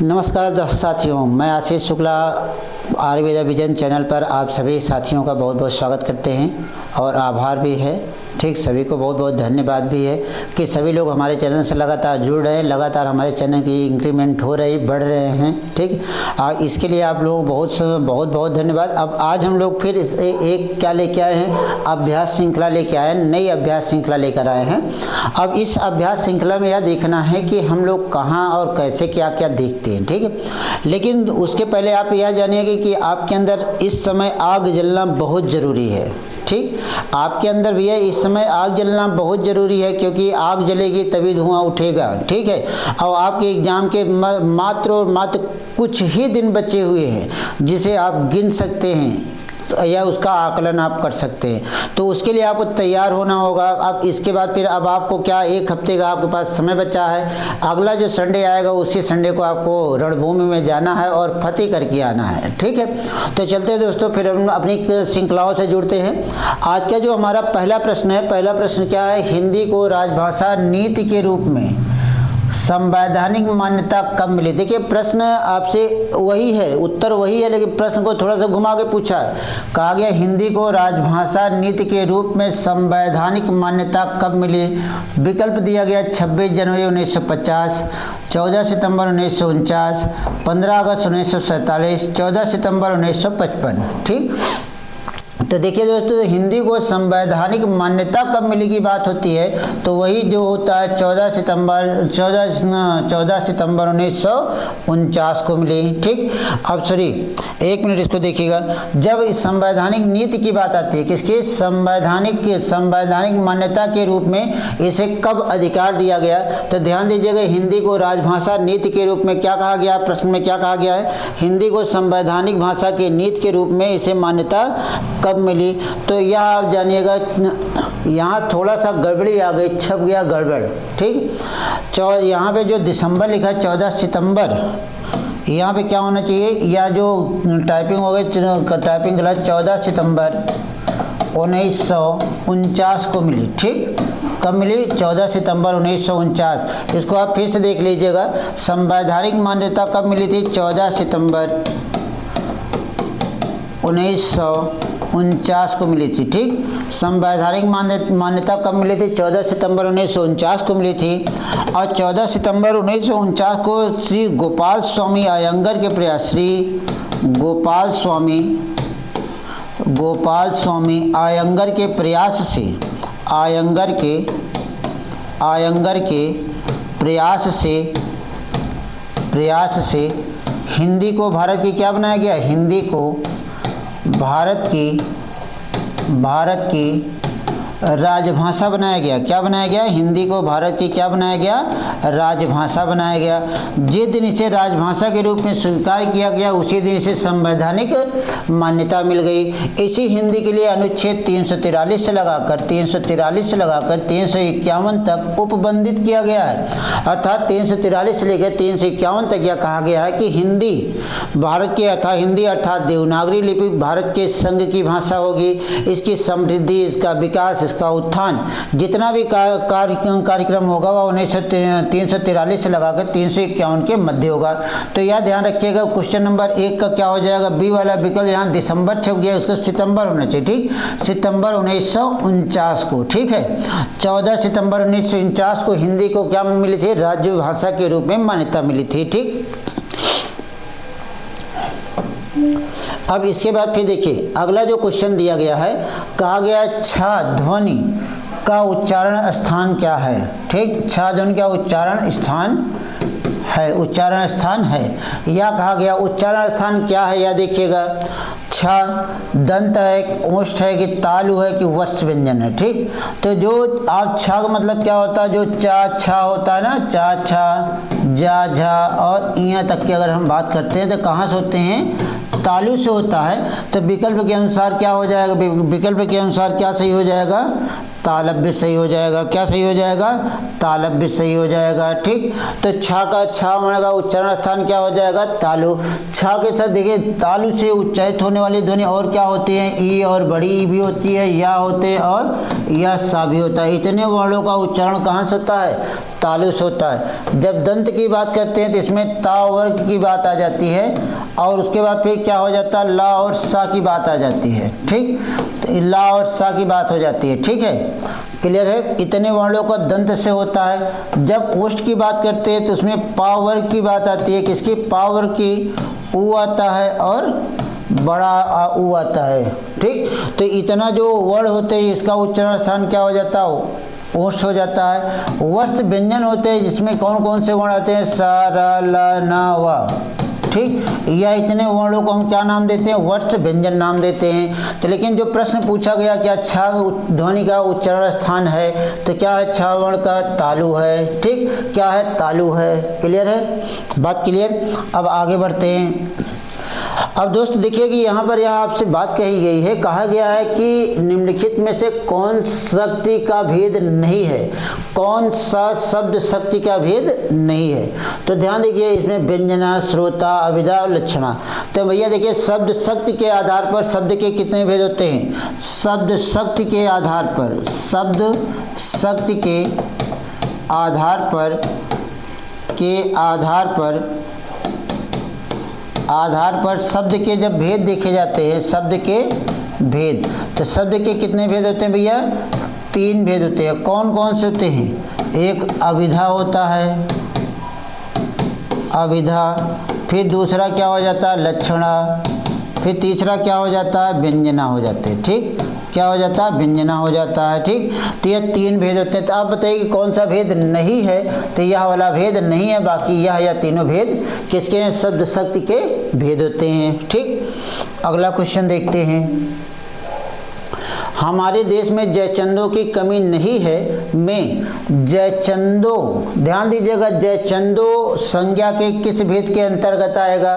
नमस्कार दोस्त साथियों, मैं आशीष शुक्ला आयुर्वेद विजन चैनल पर आप सभी साथियों का बहुत बहुत स्वागत करते हैं और आभार भी है। ठीक, सभी को बहुत बहुत धन्यवाद भी है कि सभी लोग हमारे चैनल से लगातार जुड़ रहे हैं, लगातार हमारे चैनल की इंक्रीमेंट हो रही, बढ़ रहे हैं। ठीक, इसके लिए आप लोग बहुत बहुत धन्यवाद। अब आज हम लोग फिर एक क्या लेके आए हैं, अभ्यास श्रृंखला लेके आए हैं, नई अभ्यास श्रृंखला लेकर आए हैं। अब इस अभ्यास श्रृंखला में यह देखना है कि हम लोग कहाँ और कैसे क्या क्या देखते हैं। ठीक है, लेकिन उसके पहले आप यह जानिएगा कि आपके अंदर इस समय आग जलना बहुत ज़रूरी है। ठीक, आपके अंदर भी है इस समय आग जलना बहुत ज़रूरी है, क्योंकि आग जलेगी तभी धुआं उठेगा। ठीक है, और आपके एग्ज़ाम के मात्र और मात्र कुछ ही दिन बचे हुए हैं, जिसे आप गिन सकते हैं या उसका आकलन आप कर सकते हैं। तो उसके लिए आपको तैयार होना होगा। अब इसके बाद फिर अब आपको क्या, एक हफ्ते का आपके पास समय बचा है। अगला जो संडे आएगा उसी संडे को आपको रणभूमि में जाना है और फतेह करके आना है। ठीक है, तो चलते हैं दोस्तों, फिर हम अपनी श्रृंखलाओं से जुड़ते हैं। आज का जो हमारा पहला प्रश्न है, पहला प्रश्न क्या है, हिंदी को राजभाषा नीति के रूप में संवैधानिक मान्यता कब मिली। देखिए, प्रश्न आपसे वही है, उत्तर वही है, लेकिन प्रश्न को थोड़ा सा घुमा के पूछा है। कहा गया हिंदी को राजभाषा नीति के रूप में संवैधानिक मान्यता कब मिली। विकल्प दिया गया 26 जनवरी 1950, 14 सितंबर 1949, 15 अगस्त 1947, 14 सितंबर 1955। ठीक, तो देखिए दोस्तों, हिंदी को संवैधानिक मान्यता कब मिली की बात होती है तो वही जो होता है 14 सितंबर 1949 को मिली। ठीक, अब सॉरी एक मिनट इसको देखिएगा। जब इस संवैधानिक नीति की बात आती है, किसकी, संवैधानिक मान्यता के रूप में इसे कब अधिकार दिया गया, तो ध्यान दीजिएगा, हिंदी को राजभाषा नीति के रूप में क्या कहा गया, प्रश्न में क्या कहा गया है, हिंदी को संवैधानिक भाषा के नीति के रूप में इसे मान्यता कब मिली। तो यह आप जानिएगा, यहाँ थोड़ा सा गड़बड़ी आ गई, छप गया गड़बड़। ठीक, यहाँ पे जो दिसंबर लिखा है 14 सितंबर, यहाँ पे क्या होना चाहिए, या जो टाइपिंग हो गई, टाइपिंग गलत, 14 सितंबर 1949 को मिली। ठीक, कब मिली, 14 सितंबर 1949। इसको आप फिर से देख लीजिएगा, संवैधानिक मान्यता कब मिली थी, 14 सितंबर 1949 को मिली थी। ठीक, संवैधानिक मान्यता कब मिली थी, 14 सितंबर 1949 को मिली थी। और 14 सितंबर 1949 को श्री गोपाल स्वामी अयंगर के प्रयास, श्री गोपाल स्वामी अयंगर के प्रयास से, अयंगर के प्रयास से हिंदी को भारत की क्या बनाया गया, हिंदी को भारत की राजभाषा बनाया गया। क्या बनाया गया, हिंदी को भारत की क्या बनाया गया, राजभाषा बनाया गया। जिस दिन इसे राजभाषा के रूप में स्वीकार किया गया उसी दिन इसे संवैधानिक मान्यता मिल गई। इसी हिंदी के लिए अनुच्छेद 343 से लगाकर 351 तक उपबंधित किया गया है। अर्थात 343 से लेकर 351 तक यह कहा गया है कि हिंदी भारत के हिंदी अर्थात देवनागरी लिपि भारत के संघ की भाषा होगी। इसकी समृद्धि, इसका विकास, इसका उत्थान, जितना भी कार्यक्रम होगा वह 343 से लगाकर 351 के मध्य होगा। तो यह ध्यान रखिएगा, क्वेश्चन नंबर 1 का क्या हो जाएगा, बी वाला विकल्प, यहाँ दिसंबर छप गया, उसको सितंबर होना चाहिए। ठीक, सितंबर 1949 को। ठीक है, 14 सितंबर 1949 को हिंदी को क्या मिली थी, राजभाषा के रूप में मान्यता मिली थी। ठीक, अब इसके बाद फिर देखिए अगला जो क्वेश्चन दिया गया है, कहा गया छ ध्वनि का उच्चारण स्थान क्या है। ठीक, छ ध्वनि का उच्चारण स्थान है, या कहा गया उच्चारण स्थान क्या है, या देखिएगा, छ दंत है, ओष्ठ है कि तालु है कि वत्स व्यंजन है। ठीक, तो जो आप छ का मतलब क्या होता है, जो चा छा होता है ना, चा छा जा झा और यहाँ तक की अगर हम बात करते हैं तो कहाँ से होते हैं, तालु से होता है। तो विकल्प के अनुसार क्या हो जाएगा, विकल्प के अनुसार क्या सही हो जाएगा, तालब भी सही हो जाएगा। क्या सही हो जाएगा? तालब भी सही हो जाएगा। ठीक, तो छा का छा वर्ण का उच्चारण स्थान क्या हो जाएगा? तालु। छा के साथ देखिए तालु से उच्चारित होने वाली ध्वनि और क्या होती है? ई और बड़ी ई भी होती है, या होते हैं और या सा भी होता है। इतने वर्णों का उच्चारण कहाँ से होता है? तालु से होता है। जब दंत की बात करते हैं तो इसमें ता वर्ग की बात आ जाती है और उसके बाद फिर क्या हो जाता है? ला और सा की बात आ जाती है। ठीक, तो ला और सा की बात हो जाती है। ठीक है, क्लियर है? इतने वर्णों का दंत से होता है। जब ओष्ठ की बात करते हैं तो उसमें पा वर्ग की बात आती है। किसकी? पा वर्ग की। ऊ आता है और बड़ा आ ऊ आता है। ठीक, तो इतना जो वर्ण होते हैं इसका उच्चारण स्थान क्या हो जाता है? ओष्ठ हो जाता है। वस्त व्यंजन होते हैं जिसमें कौन कौन से वर्ण आते हैं? सा, रा, ला, ना, वा। ठीक, या इतने वर्णों को हम क्या नाम देते हैं? वर्ष व्यंजन नाम देते हैं। तो लेकिन जो प्रश्न पूछा गया क्या छा ध्वनि का उच्चारण स्थान है, तो क्या है? छा वर्ण का तालु है। ठीक, क्या है? तालु है। क्लियर है? बात क्लियर? अब आगे बढ़ते हैं। अब दोस्त देखिए कि यहाँ पर यह आपसे बात कही गई है, कहा गया है कि निम्नलिखित में से कौन शक्ति का भेद नहीं है? कौन सा शब्द शक्ति का भेद नहीं है? तो ध्यान देखिए इसमें व्यंजना, श्रोता, अभिधा और लक्षणा। तो भैया देखिए शब्द शक्ति के आधार पर शब्द के कितने भेद होते हैं? शब्द शक्ति के आधार पर, शब्द शक्ति के आधार पर शब्द के जब भेद देखे जाते हैं, शब्द के भेद, तो शब्द के कितने भेद होते हैं भैया? 3 भेद होते हैं। कौन कौन से होते हैं? एक अभिधा होता है, अभिधा, फिर दूसरा क्या हो जाता है? लक्षणा, फिर तीसरा क्या हो जाता है? व्यंजना हो जाते हैं। ठीक, क्या हो जाता है? व्यंजना हो जाता है। ठीक, तो ये 3 भेद होते हैं। तो आप बताइए कि कौन सा भेद नहीं है? तो यह वाला भेद नहीं है, बाकी यह या तीनों भेद किसके हैं? शब्द शक्ति के भेद होते हैं। ठीक, अगला क्वेश्चन देखते हैं। हमारे देश में जयचंदों की कमी नहीं है में जयचंदों, ध्यान दीजिएगा, जयचंदों संज्ञा के किस भेद के अंतर्गत आएगा?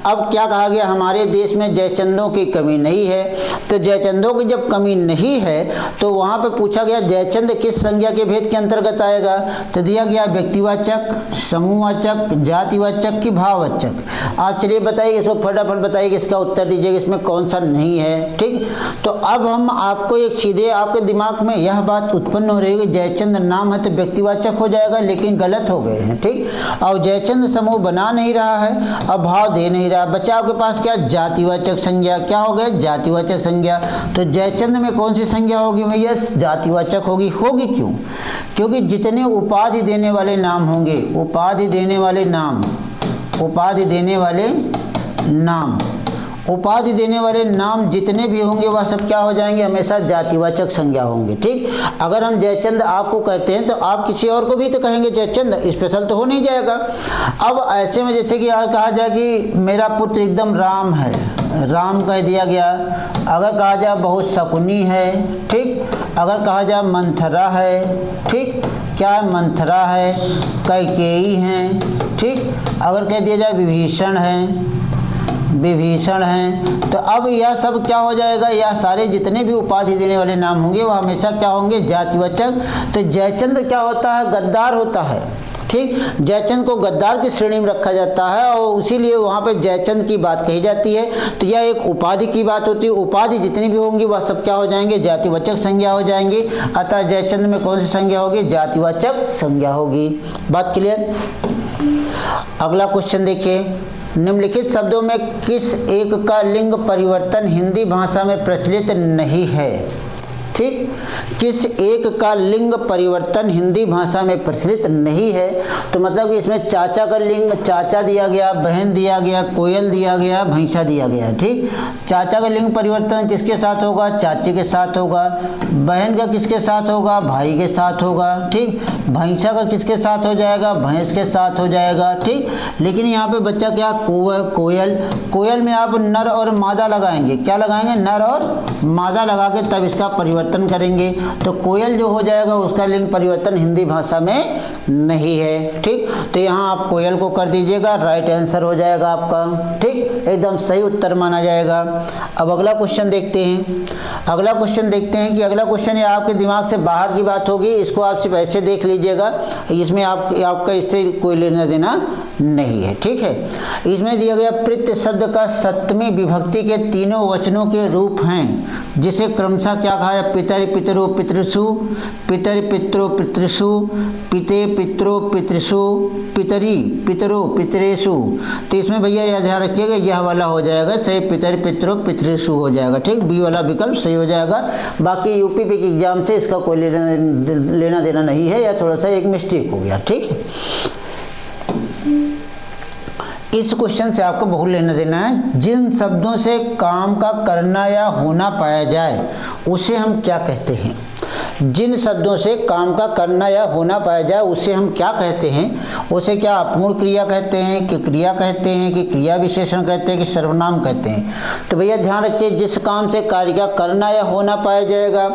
अब क्या कहा गया? हमारे देश में जयचंदों की कमी नहीं है। तो जयचंदों की जब कमी नहीं है तो वहाँ पे पूछा गया जयचंद किस संज्ञा के भेद के अंतर्गत आएगा? तो दिया गया व्यक्तिवाचक, समूहवाचक, जातिवाचक की भाववाचक। आप चलिए बताइए, इसको फटाफट बताइए कि इसका उत्तर दीजिएगा, इसमें कौन सा नहीं है। ठीक, तो अब हम आपको एक सीधे आपके दिमाग में यह बात उत्पन्न हो रही है कि जयचंद नाम है तो व्यक्तिवाचक हो जाएगा, लेकिन गलत हो गए हैं। ठीक, और जयचंद समूह बना नहीं रहा है, अब भाव दे नहीं रहा। बच्चा आपके पास क्या? जातिवाचक संज्ञा। क्या हो गया? जातिवाचक संज्ञा। तो जयचंद में कौन सी संज्ञा होगी भैया? जातिवाचक होगी। होगी क्यों? क्योंकि जितने उपाधि देने वाले नाम होंगे, उपाधि देने वाले नाम, उपाधि देने वाले नाम, उपाधि देने वाले नाम जितने भी होंगे वह सब क्या हो जाएंगे? हमेशा जातिवाचक संज्ञा होंगे। ठीक, अगर हम जयचंद आपको कहते हैं तो आप किसी और को भी तो कहेंगे जयचंद, स्पेशल तो हो नहीं जाएगा। अब ऐसे में जैसे कि कहा जाए कि मेरा पुत्र एकदम राम है, राम कह दिया गया। अगर कहा जाए बहुत शकुनी है, ठीक, अगर कहा जाए मंथरा है, ठीक, क्या है? मंथरा है, कैकेयी है, ठीक, अगर कह दिया जाए विभीषण है, विभीषण हैं, तो अब यह सब क्या हो जाएगा? यह सारे जितने भी उपाधि देने वाले नाम होंगे वह हमेशा क्या होंगे? जातिवाचक। तो जयचंद क्या होता है? गद्दार होता है। ठीक, जयचंद को गद्दार की श्रेणी में रखा जाता है और इसीलिए वहाँ पे जयचंद की बात कही जाती है। तो यह एक उपाधि की बात होती है। उपाधि जितनी भी होंगी वह सब क्या हो जाएंगे? जातिवाचक संज्ञा हो जाएंगी। अतः जयचंद में कौन सी संज्ञा होगी? जातिवाचक संज्ञा होगी। बात क्लियर? अगला क्वेश्चन देखिए, निम्नलिखित शब्दों में किस एक का लिंग परिवर्तन हिंदी भाषा में प्रचलित नहीं है? ठीक, किस एक का लिंग परिवर्तन हिंदी भाषा में प्रचलित नहीं है? तो मतलब कि इसमें चाचा का लिंग चाचा दिया गया, बहन दिया गया, कोयल दिया गया, भैंसा दिया गया। ठीक, चाचा का लिंग परिवर्तन किसके साथ होगा? चाचे के साथ होगा। बहन का किसके साथ होगा? भाई के साथ होगा। ठीक, भैंसा का किसके साथ हो जाएगा? भैंस के साथ हो जाएगा। ठीक, लेकिन यहाँ पे बच्चा क्या? कोयल, कोयल में आप नर और मादा लगाएंगे। क्या लगाएंगे? नर और मादा लगा के तब इसका परिवर्तन करेंगे। तो कोयल जो हो जाएगा उसका लिंग परिवर्तन हिंदी भाषा में नहीं है। ठीक, तो यहाँ आप कोयल को कर दीजिएगा, राइट आंसर हो जाएगा आपका। ठीक, एकदम सही उत्तर माना जाएगा। अब अगला क्वेश्चन देखते हैं। अगला क्वेश्चन देखते हैं कि अगला क्वेश्चन ये आपके दिमाग से बाहर की बात होगी, इसको आप सिर्फ ऐसे देख लीजिएगा, इसमें आपका इससे कोई लेना देना नहीं है, ठीक है। इसमें दिया गया प्रीत शब्द का सप्तमी विभक्ति के तीनों वचनों के रूप हैं, जिसे क्रमशः क्या कहा है? पितर पितरो पितृसु, पितर पितरो पितृसु, पिते पितरो पितृसु, पितरी पितरो पितरेसु। तो इसमें भैया यह ध्यान रखिएगा, यह वाला हो जाएगा सही, पितर पितरो पितृसु हो जाएगा, ठीक। बी वाला विकल्प सही हो जाएगा। बाकी यूपी के एग्जाम से इसका कोई लेना देना नहीं है, या थोड़ा सा एक मिस्टेक हो गया, ठीक है। इस क्वेश्चन से आपको बहुत लेना देना है। जिन शब्दों से काम का करना या होना पाया जाए उसे हम क्या कहते हैं? जिन शब्दों से काम का करना या होना पाया जाए उसे हम क्या कहते हैं? उसे क्या अपूर्ण क्रिया कहते हैं, कि क्रिया कहते हैं, कि क्रिया विशेषण कहते हैं, कि सर्वनाम कहते हैं? तो भैया ध्यान रखिए, जिस काम से कार्य का करना या होना पाया जाएगा,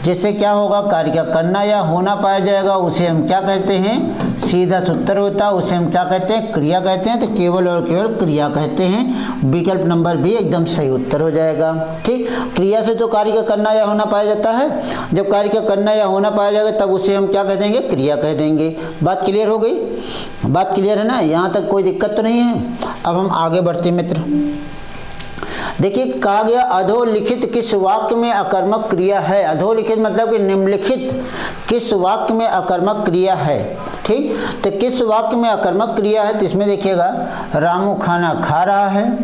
जिससे क्या होगा? कार्य का करना या होना पाया जाएगा, उसे हम क्या कहते हैं? सीधा उत्तर होता है, उसे हम क्या कहते हैं? क्रिया कहते हैं। तो केवल और केवल क्रिया कहते हैं। विकल्प नंबर भी एकदम सही उत्तर हो जाएगा, ठीक। क्रिया से तो कार्य का करना या होना पाया जाता है, जब कार्य का करना या होना पाया जाएगा तब उसे हम क्या कह देंगे? क्रिया कह देंगे। बात क्लियर हो गई? बात क्लियर है ना? यहाँ तक कोई दिक्कत तो नहीं है। अब हम आगे बढ़ते मित्र। देखिए कहा गया अधोलिखित किस वाक्य में अकर्मक क्रिया है? अधोलिखित मतलब कि निम्नलिखित किस वाक्य में अकर्मक क्रिया है, ठीक। तो किस वाक्य में अकर्मक क्रिया है? तो इसमें देखिएगा, रामू खाना खा रहा है,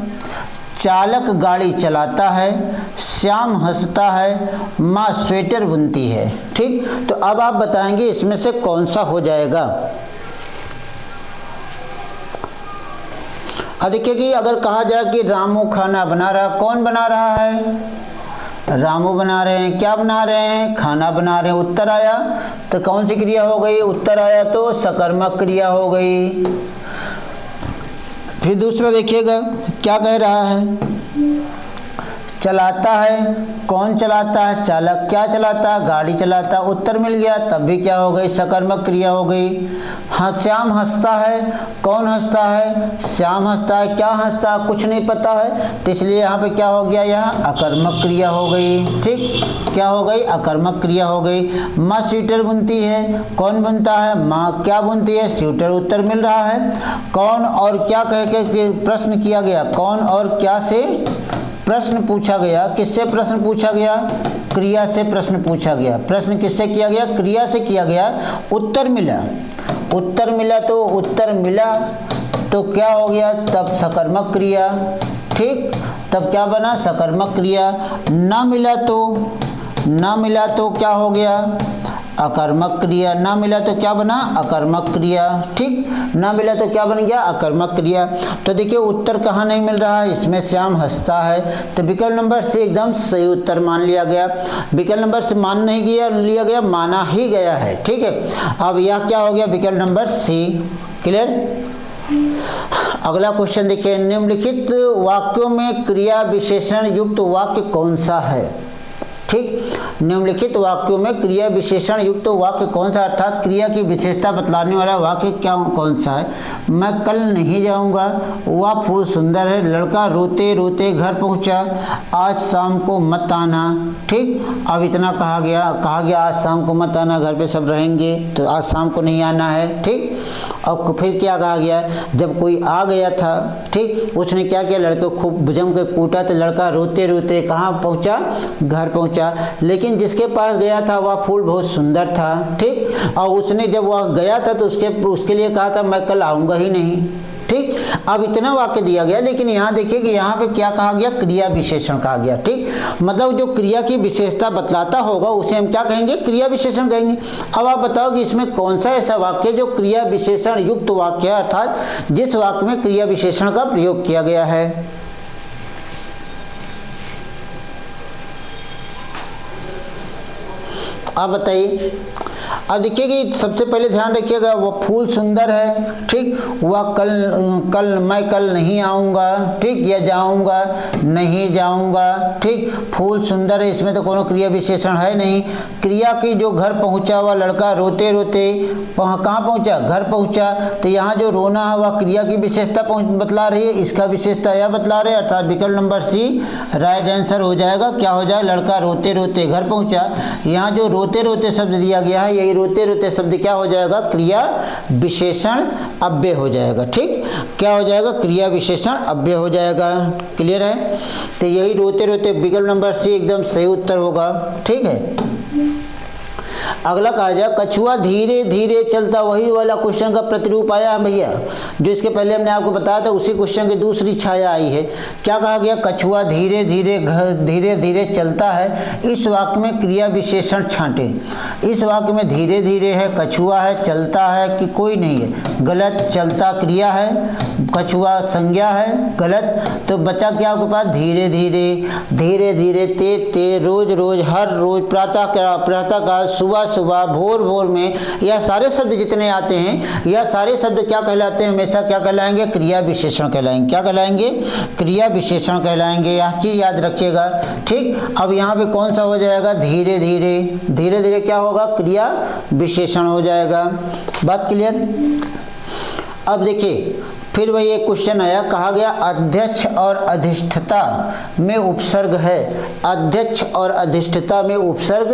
चालक गाड़ी चलाता है, श्याम हंसता है, माँ स्वेटर बुनती है, ठीक। तो अब आप बताएंगे इसमें से कौन सा हो जाएगा? अब देखिए कि अगर कहा जाए कि रामू खाना बना रहा, कौन बना रहा है? रामू बना रहे हैं। क्या बना रहे हैं? खाना बना रहे हैं। उत्तर आया तो कौन सी क्रिया हो गई? उत्तर आया तो सकर्मक क्रिया हो गई। फिर दूसरा देखिएगा क्या कह रहा है? चलाता है, कौन चलाता है? चालक। क्या चलाता है? गाड़ी चलाता। उत्तर मिल गया, तब भी क्या हो गई? सकर्मक क्रिया हो गई। हाँ, श्याम हंसता है, कौन हंसता है? श्याम हंसता है। क्या हंसता है? कुछ नहीं पता है, तो इसलिए यहाँ पे क्या हो गया? यह अकर्मक क्रिया हो गई, ठीक। क्या हो गई? अकर्मक क्रिया हो गई। माँ स्वेटर बुनती है, कौन बुनता है? माँ। क्या बुनती है? स्वेटर। उत्तर मिल रहा है। कौन और क्या कह के प्रश्न किया गया? कौन और क्या से प्रश्न पूछा गया? किससे प्रश्न पूछा गया? क्रिया से प्रश्न पूछा गया। प्रश्न किससे किया गया? क्रिया से किया गया। उत्तर मिला, उत्तर मिला तो उत्तर मिला तो क्या हो गया? तब सकर्मक क्रिया, ठीक। तब क्या बना? सकर्मक क्रिया। ना मिला तो क्या हो गया? अकर्मक क्रिया। ना मिला तो क्या बना? अकर्मक क्रिया, ठीक। ना मिला तो क्या बन गया? अकर्मक क्रिया। तो देखिए उत्तर कहाँ नहीं मिल रहा है? इसमें श्याम हंसता है, तो विकल्प नंबर से एकदम सही उत्तर मान लिया गया। विकल्प नंबर से मान नहीं लिया गया, माना ही गया है, ठीक है। अब यह क्या हो गया? विकल्प नंबर सी। क्लियर? अगला क्वेश्चन देखिए, निम्नलिखित वाक्यों में क्रिया विशेषण युक्त वाक्य कौन सा है? ठीक, निम्नलिखित वाक्यों में क्रिया विशेषण युक्त वाक्य कौन सा, अर्थात क्रिया की विशेषता बतलाने वाला वाक्य क्या कौन सा है? मैं कल नहीं जाऊंगा, वह फूल सुंदर है, लड़का रोते रोते घर पहुंचा, आज शाम को मत आना। ठीक, अब इतना कहा गया आज शाम को मत आना, घर पे सब रहेंगे तो आज शाम को नहीं आना है। ठीक, और फिर क्या कहा गया? जब कोई आ गया था, ठीक, उसने क्या किया? लड़के को खूब भुजम के कूटा तो लड़का रोते रोते कहाँ पहुँचा? घर पहुँचा। लेकिन जिसके पास गया था वह फूल बहुत सुंदर था। ठीक, और उसने जब वह गया था तो उसके लिए कहा था मैं कल आऊँगा ही नहीं। ठीक, अब इतना वाक्य दिया गया, लेकिन यहाँ देखिए कि यहाँ पे क्या कहा गया? क्रिया विशेषण कहा गया। ठीक, मतलब जो क्रिया की विशेषता बतलाता होगा उसे हम क्या कहेंगे? क्रिया विशेषण कहेंगे। अब आप बताओ कि इसमें कौन सा ऐसा वाक्य जो क्रिया विशेषण युक्त वाक्य है, अर्थात जिस वाक्य में क्रिया विशेषण का प्रयोग किया गया है। आप बताइए। अब देखिए कि सबसे पहले ध्यान रखिएगा, वो फूल सुंदर है, ठीक, वह मैं कल नहीं आऊँगा, ठीक, या जाऊँगा नहीं जाऊँगा, ठीक, फूल सुंदर है, इसमें तो कोनो क्रिया विशेषण है नहीं। क्रिया की जो घर पहुँचा हुआ लड़का रोते रोते कहाँ पहुँचा, घर पहुँचा, तो यहाँ जो रोना है वह क्रिया की विशेषता बतला रही है, इसका विशेषता यह बतला रहे, अर्थात विकल्प नंबर सी राइट आंसर हो जाएगा। क्या हो जाए, लड़का रोते रोते घर पहुँचा। यहाँ जो रोते रोते शब्द दिया गया है, यही रोते रोते शब्द क्या हो जाएगा, क्रिया विशेषण अव्यय हो जाएगा, ठीक, क्या हो जाएगा, क्रिया विशेषण अव्यय हो जाएगा। क्लियर है, तो यही रोते रोते विकल्प नंबर सी एकदम सही उत्तर होगा, ठीक है। अगला कहा जाए, कछुआ धीरे धीरे चलता, वही वाला क्वेश्चन का प्रतिरूप आया है भैया, जो इसके पहले हमने आपको बताया था, उसी क्वेश्चन की दूसरी छाया आई है। क्या कहा गया, कछुआ धीरे धीरे चलता है। इस वाक्य में क्रिया विशेषण छांटे। इस वाक्य में धीरे धीरे है, कछुआ है, चलता है कि कोई नहीं है, गलत, चलता क्रिया है, कछुआ संज्ञा है, गलत। तो बचा क्या आपके पास, धीरे धीरे, तेज, रोज रोज, हर रोज, प्रातः काल, सुबह सुबह, भोर भोर में, यह सारे शब्द जितने आते हैं, यह सारे शब्द क्या कहलाते हैं, हमेशा क्या कहलाएंगे, क्रिया विशेषण कहलाएंगे। क्या कहलाएंगे, क्रिया विशेषण कहलाएंगे, यह चीज याद रखिएगा, ठीक। अब यहाँ पे कौन सा हो जाएगा, धीरे धीरे क्या होगा, क्रिया विशेषण हो जाएगा। बात क्लियर। अब देखिए फिर वही एक क्वेश्चन आया, कहा गया अध्यक्ष और अधिष्ठता में उपसर्ग है, अध्यक्ष और अधिष्ठता में उपसर्ग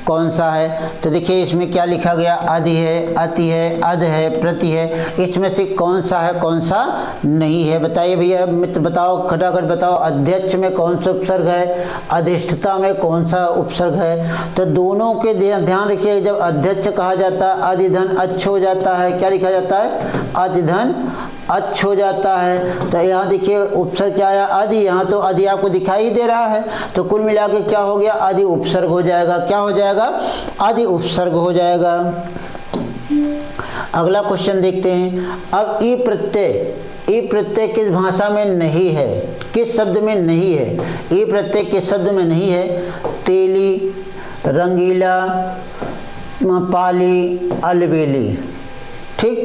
कौन सा है। तो देखिए इसमें क्या लिखा गया, आदि है, अति है, अध है, प्रति है, इसमें से कौन सा है कौन सा नहीं है, बताइए भैया मित्र, बताओ खटाखट बताओ, अध्यक्ष में कौन सा उपसर्ग है, अधिष्ठता में कौन सा उपसर्ग है। तो दोनों के ध्यान रखिए, जब अध्यक्ष कहा जाता है अधिधन अच्छ हो जाता है, क्या लिखा जाता है, अधिधन अच्छ हो जाता है। तो यहाँ देखिए उपसर्ग क्या आया, आदि, यहाँ तो आदि आपको दिखाई ही दे रहा है, तो कुल मिला के क्या हो गया, आदि उपसर्ग हो जाएगा। क्या हो जाएगा, आदि उपसर्ग हो जाएगा। अगला क्वेश्चन देखते हैं। अब ई प्रत्यय किस भाषा में नहीं है, किस शब्द में नहीं है, ई प्रत्यय किस शब्द में नहीं है, तेली, रंगीला, पाली, अलबेली, ठीक।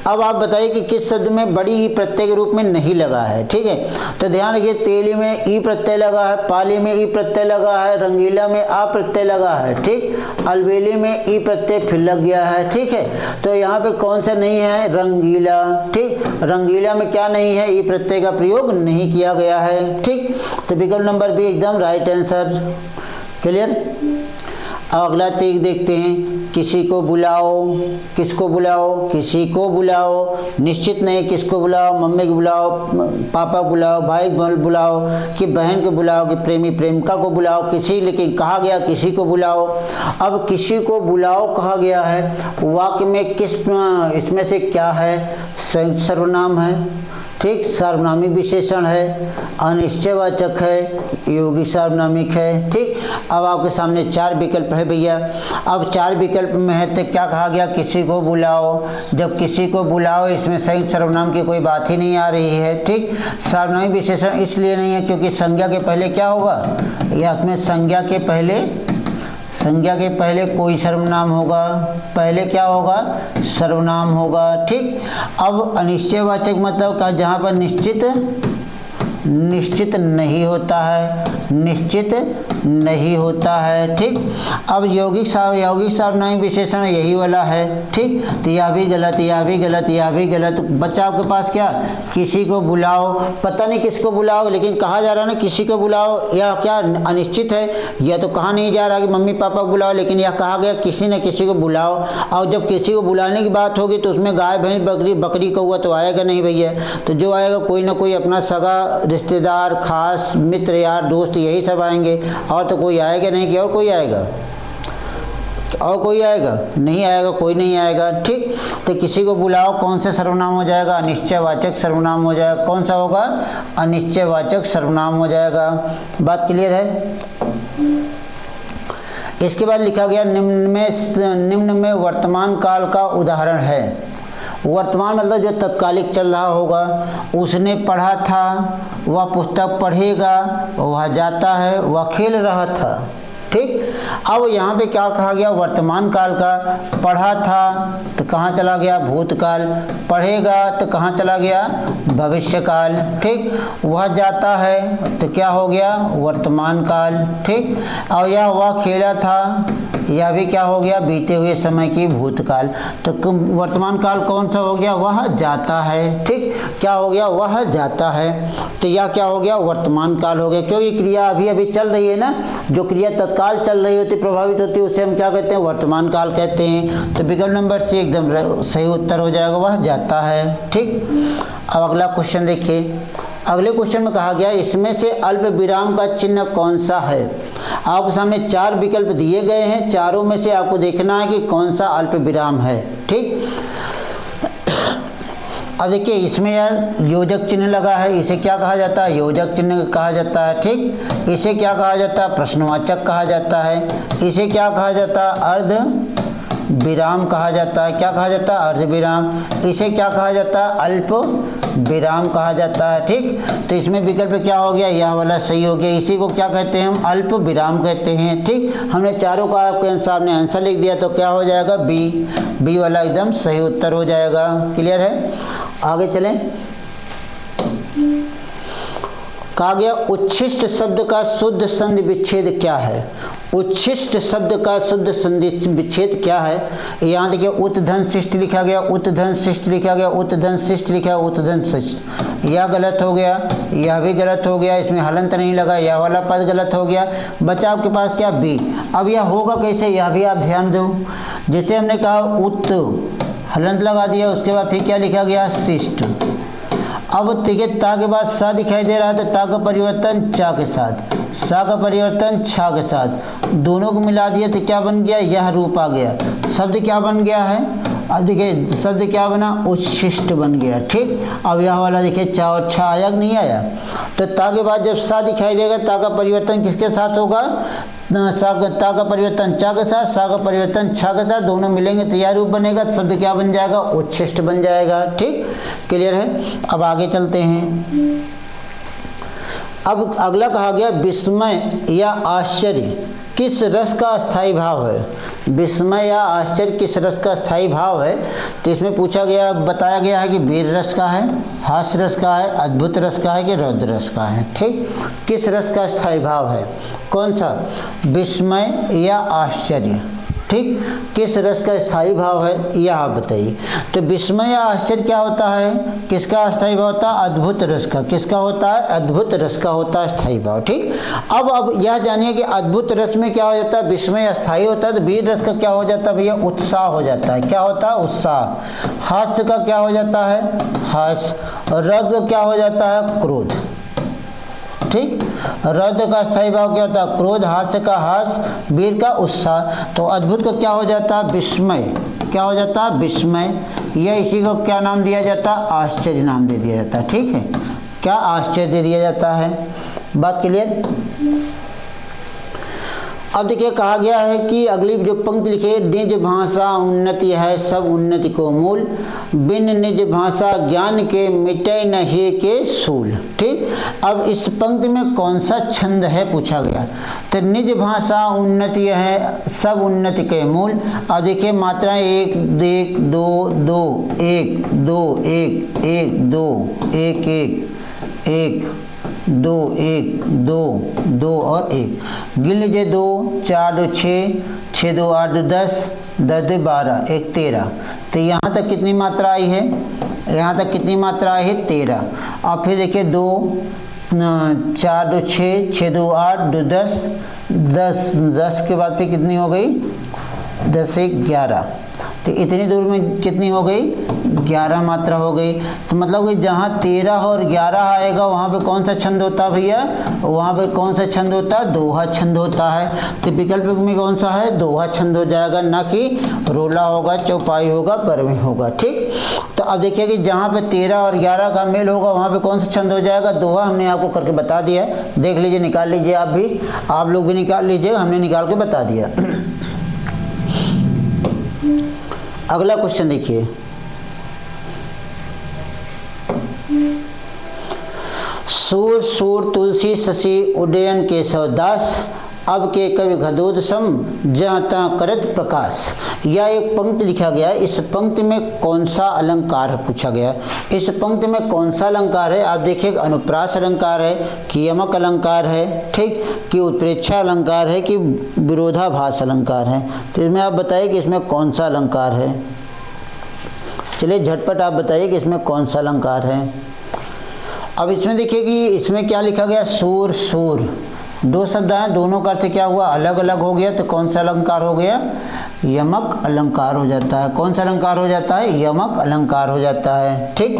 अब आप बताइए कि किस शब्द में बड़ी ई प्रत्यय के रूप में नहीं लगा है, ठीक है। तो ध्यान रखिए, तेली में ई प्रत्यय लगा है, पाली में ई प्रत्यय लगा है, रंगीला में आ प्रत्यय लगा है, ठीक, अलबेली में ई प्रत्यय फिर लग गया है, ठीक है। तो यहाँ पे कौन सा नहीं है, रंगीला, ठीक, रंगीला में क्या नहीं है, ई प्रत्यय का प्रयोग नहीं किया गया है, ठीक। तो विकल्प नंबर बी एकदम राइट आंसर। क्लियर। अब अगला तीर देखते हैं, किसी को बुलाओ, किसको बुलाओ, किसी को बुलाओ, निश्चित नहीं किसको बुलाओ, मम्मी को बुलाओ, पापा को बुलाओ, भाई को बुलाओ, कि बहन को बुलाओ, कि प्रेमी प्रेमिका को बुलाओ, किसी, लेकिन कहा गया किसी को बुलाओ। अब किसी को बुलाओ कहा गया है, वाक्य में किस, इसमें से क्या है, संयुक्त सर्वनाम है, ठीक, सार्वनामिक विशेषण है, अनिश्चयवाचक है, यौगिक सार्वनामिक है, ठीक। अब आपके सामने चार विकल्प है भैया। अब चार विकल्प में है तो क्या कहा गया, किसी को बुलाओ। जब किसी को बुलाओ इसमें संयुक्त सर्वनाम की कोई बात ही नहीं आ रही है, ठीक। सार्वनामिक विशेषण इसलिए नहीं है क्योंकि संज्ञा के पहले क्या होगा, या में संज्ञा के पहले कोई सर्वनाम होगा, पहले क्या होगा, सर्वनाम होगा, ठीक। अब अनिश्चयवाचक मतलब का, जहाँ पर निश्चित नहीं होता है, निश्चित नहीं होता है, ठीक। अब यौगिक सार्वनामिक विशेषण यही वाला है, ठीक। तो यह भी गलत, यह भी गलत, यह भी गलत। बच्चा आपके पास क्या, किसी को बुलाओ, पता नहीं किसको बुलाओ, लेकिन कहा जा रहा है ना किसी को बुलाओ, यह क्या अनिश्चित है, यह तो कहा नहीं जा रहा कि मम्मी पापा को बुलाओ, लेकिन यह कहा गया किसी न किसी को बुलाओ। और जब किसी को बुलाने की बात होगी तो उसमें गाय भैंस बकरी कौवा तो आएगा नहीं भैया, तो जो आएगा कोई ना कोई अपना सगा रिश्तेदार, खास मित्र, यार दोस्त, यही सब आएंगे, और तो कोई आएगा नहीं। कि और कोई आएगा, और कोई आएगा नहीं, आएगा कोई नहीं आएगा, ठीक। तो किसी को बुलाओ कौन सा सर्वनाम हो जाएगा, अनिश्चयवाचक सर्वनाम हो जाएगा। कौन सा होगा, अनिश्चयवाचक सर्वनाम हो जाएगा। बात क्लियर है। इसके बाद लिखा गया, निम्न में वर्तमान काल का उदाहरण है। वर्तमान मतलब जो तत्कालिक चल रहा होगा, उसने पढ़ा था, वह पुस्तक पढ़ेगा, वह जाता है, वह खेल रहा था, ठीक। अब यहाँ पे क्या कहा गया, वर्तमान काल का। पढ़ा था तो कहाँ चला गया, भूतकाल। पढ़ेगा तो कहाँ चला गया, भविष्यकाल। ठीक। वह जाता है तो क्या हो गया, वर्तमान काल। ठीक। और यह वह खेला था, यह भी क्या हो गया, बीते हुए समय की भूतकाल। तो वर्तमान काल कौन सा हो गया, वह जाता है। ठीक। क्या हो गया, वह जाता है। तो यह क्या हो गया, वर्तमान काल हो गया, क्योंकि क्रिया अभी अभी चल रही है ना। जो क्रिया तत्काल चल रही होती, प्रभावित होती है, उसे हम क्या कहते हैं, वर्तमान काल कहते हैं। तो विकल्प नंबर सी एकदम सही उत्तर हो जाएगा, वह जाता है। ठीक। अब अगला क्वेश्चन देखिए। अगले क्वेश्चन में कहा गया, इसमें से अल्प विराम का चिन्ह कौन सा है। आपके सामने 4 विकल्प दिए गए हैं, चारों में से आपको देखना है कि कौन सा अल्प विराम है। ठीक। अब देखिए, इसमें यार योजक चिन्ह लगा है, इसे क्या कहा जाता है, योजक चिन्ह कहा जाता है। ठीक। इसे क्या कहा जाता है, प्रश्नवाचक कहा जाता है। इसे क्या कहा जाता है, अर्ध विराम कहा जाता है। क्या कहा जाता है, अर्ध विराम। इसे क्या कहा जाता है, अल्प विराम कहा जाता है। ठीक। तो इसमें विकल्प क्या हो गया, यह वाला सही हो गया। इसी को क्या कहते हैं, हम अल्प विराम कहते हैं। ठीक। हमने चारों का आपके सामने आंसर लिख दिया, तो क्या हो जाएगा, बी वाला एकदम सही उत्तर हो जाएगा। क्लियर है। आगे चलें। कहा गया, उच्छिष्ट शब्द का शुद्ध संधि विच्छेद क्या है। उच्छिष्ट शब्द का शुद्ध संधि विच्छेद क्या है। यहाँ देखिए, उत्धन शिष्ट लिखा गया, उत्धन शिष्ट लिखा गया, उत्धन शिष्ट लिखा, उत्धन शिष्ट। यह गलत हो गया, यह भी गलत हो गया, इसमें हलंत नहीं लगा, यह वाला पद गलत हो गया। बचा आपके पास क्या, बी। अब यह होगा कैसे, यह भी आप ध्यान दो। जैसे हमने कहा उत, हलंत लगा दिया, उसके बाद फिर क्या लिखा गया, शिष्ट। अब देखिए, ता के बाद सा दिखाई दे रहा है, तो ता का परिवर्तन चा के साथ, सा का परिवर्तन छा के साथ, दोनों को मिला दिया तो क्या बन गया, यह रूप आ गया। शब्द क्या बन गया है, अब देखिए शब्द क्या बना, उच्छिष्ट बन गया। ठीक। अब यह वाला देखिए, चा और छा आया कि नहीं आया। तो ता के बाद जब सा दिखाई देगा, ता का परिवर्तन किसके साथ होगा, ता का परिवर्तन चा के साथ, सा का परिवर्तन छा के साथ, दोनों मिलेंगे तो यह रूप बनेगा। शब्द क्या बन जाएगा, उच्छिष्ट बन जाएगा। ठीक। क्लियर है। अब आगे चलते हैं। अब अगला कहा गया, विस्मय या आश्चर्य किस रस का स्थायी भाव है। विस्मय या आश्चर्य किस रस का स्थायी भाव है। तो इसमें पूछा गया, बताया गया है कि वीर रस का है, हास्य रस का है, अद्भुत रस का है कि रौद्र रस का है। ठीक। किस रस का स्थायी भाव है, कौन सा, विस्मय या आश्चर्य। ठीक। किस रस का स्थायी भाव है, यह आप बताइए। तो विस्मय या आश्चर्य क्या होता है, किसका स्थायी भाव होता है, अद्भुत रस का। किसका होता है, अद्भुत रस का होता है स्थायी भाव। ठीक। अब यह जानिए कि अद्भुत रस में क्या हो जाता है, विस्मय स्थायी होता है, तो वीर रस का क्या हो जाता है भैया, उत्साह हो जाता है। क्या होता है, उत्साह। हास्य का क्या हो जाता है, हास्य। रौद्र क्या हो जाता है, क्रोध। ठीक। रौद्र का स्थायी भाव क्या होता है, क्रोध। हास्य का हास्य, वीर का उत्साह। तो अद्भुत का क्या हो जाता है, विस्मय। क्या हो जाता है, विस्मय। यह इसी को क्या नाम दिया जाता है, आश्चर्य नाम दे दिया जाता है। ठीक है, क्या आश्चर्य दे दिया जाता है। बात क्लियर। अब देखिए, कहा गया है कि अगली जो पंक्ति लिखी है, निज भाषा उन्नति है सब उन्नति को मूल, बिन निज भाषा ज्ञान के मिटे न हे के सूल। ठीक। अब इस पंक्ति में कौन सा छंद है पूछा गया। तो निज भाषा उन्नति है सब उन्नति के मूल। अब देखिए, मात्रा 1 1 2 2 1 2 1 1 2 1 1 1 2 1 2 2 और 1। गिन लीजिए, 2 4 2 6 6 2 8 2 10 10 2 12 1 13। तो यहाँ तक कितनी मात्रा आई है, यहाँ तक कितनी मात्रा आई है, 13। और फिर देखिए, 2 4 2 6 6 2 8 2 10 10 10 के बाद फिर कितनी हो गई, 10 1 11। तो इतनी दूर में कितनी हो गई, 11 मात्रा हो गई। तो मतलब कि जहाँ 13 और 11 आएगा वहाँ पे कौन सा छंद होता है भैया, वहाँ पे कौन सा छंद होता है, दोहा छंद होता है। तो विकल्प में कौन सा है, दोहा छंद हो जाएगा, ना कि रोला होगा, चौपाई होगा, परवें होगा। ठीक। तो अब देखिए कि जहाँ पे 13 और 11 का मेल होगा वहाँ पे कौन सा छंद हो जाएगा, दोहा। हमने आपको करके बता दिया है, देख लीजिए, निकाल लीजिए, आप भी, आप लोग भी निकाल लीजिए, हमने निकाल के बता दिया। अगला क्वेश्चन देखिए, सूर सूर तुलसी शशि उड्डयन केशव दास अब के कवि घदोद सम जहाँ तहाँ करत प्रकाश। यह एक पंक्ति लिखा गया है, इस पंक्ति में कौन सा अलंकार है पूछा गया। इस पंक्ति में कौन सा अलंकार है? आप देखिए, अनुप्रास अलंकार है कि यमक अलंकार है, ठीक, कि उत्प्रेक्षा अलंकार है कि विरोधाभास अलंकार है। तो इसमें आप बताइए कि इसमें कौन सा अलंकार है। चलिए झटपट आप बताइए कि इसमें कौन सा अलंकार है। अब इसमें देखिए कि इसमें क्या लिखा गया, सूर सूर, दो शब्द हैं, दोनों का अर्थ क्या हुआ, अलग अलग हो गया। तो कौन सा अलंकार हो गया, यमक अलंकार हो जाता है। कौन सा अलंकार हो जाता है, यमक अलंकार हो जाता है, ठीक।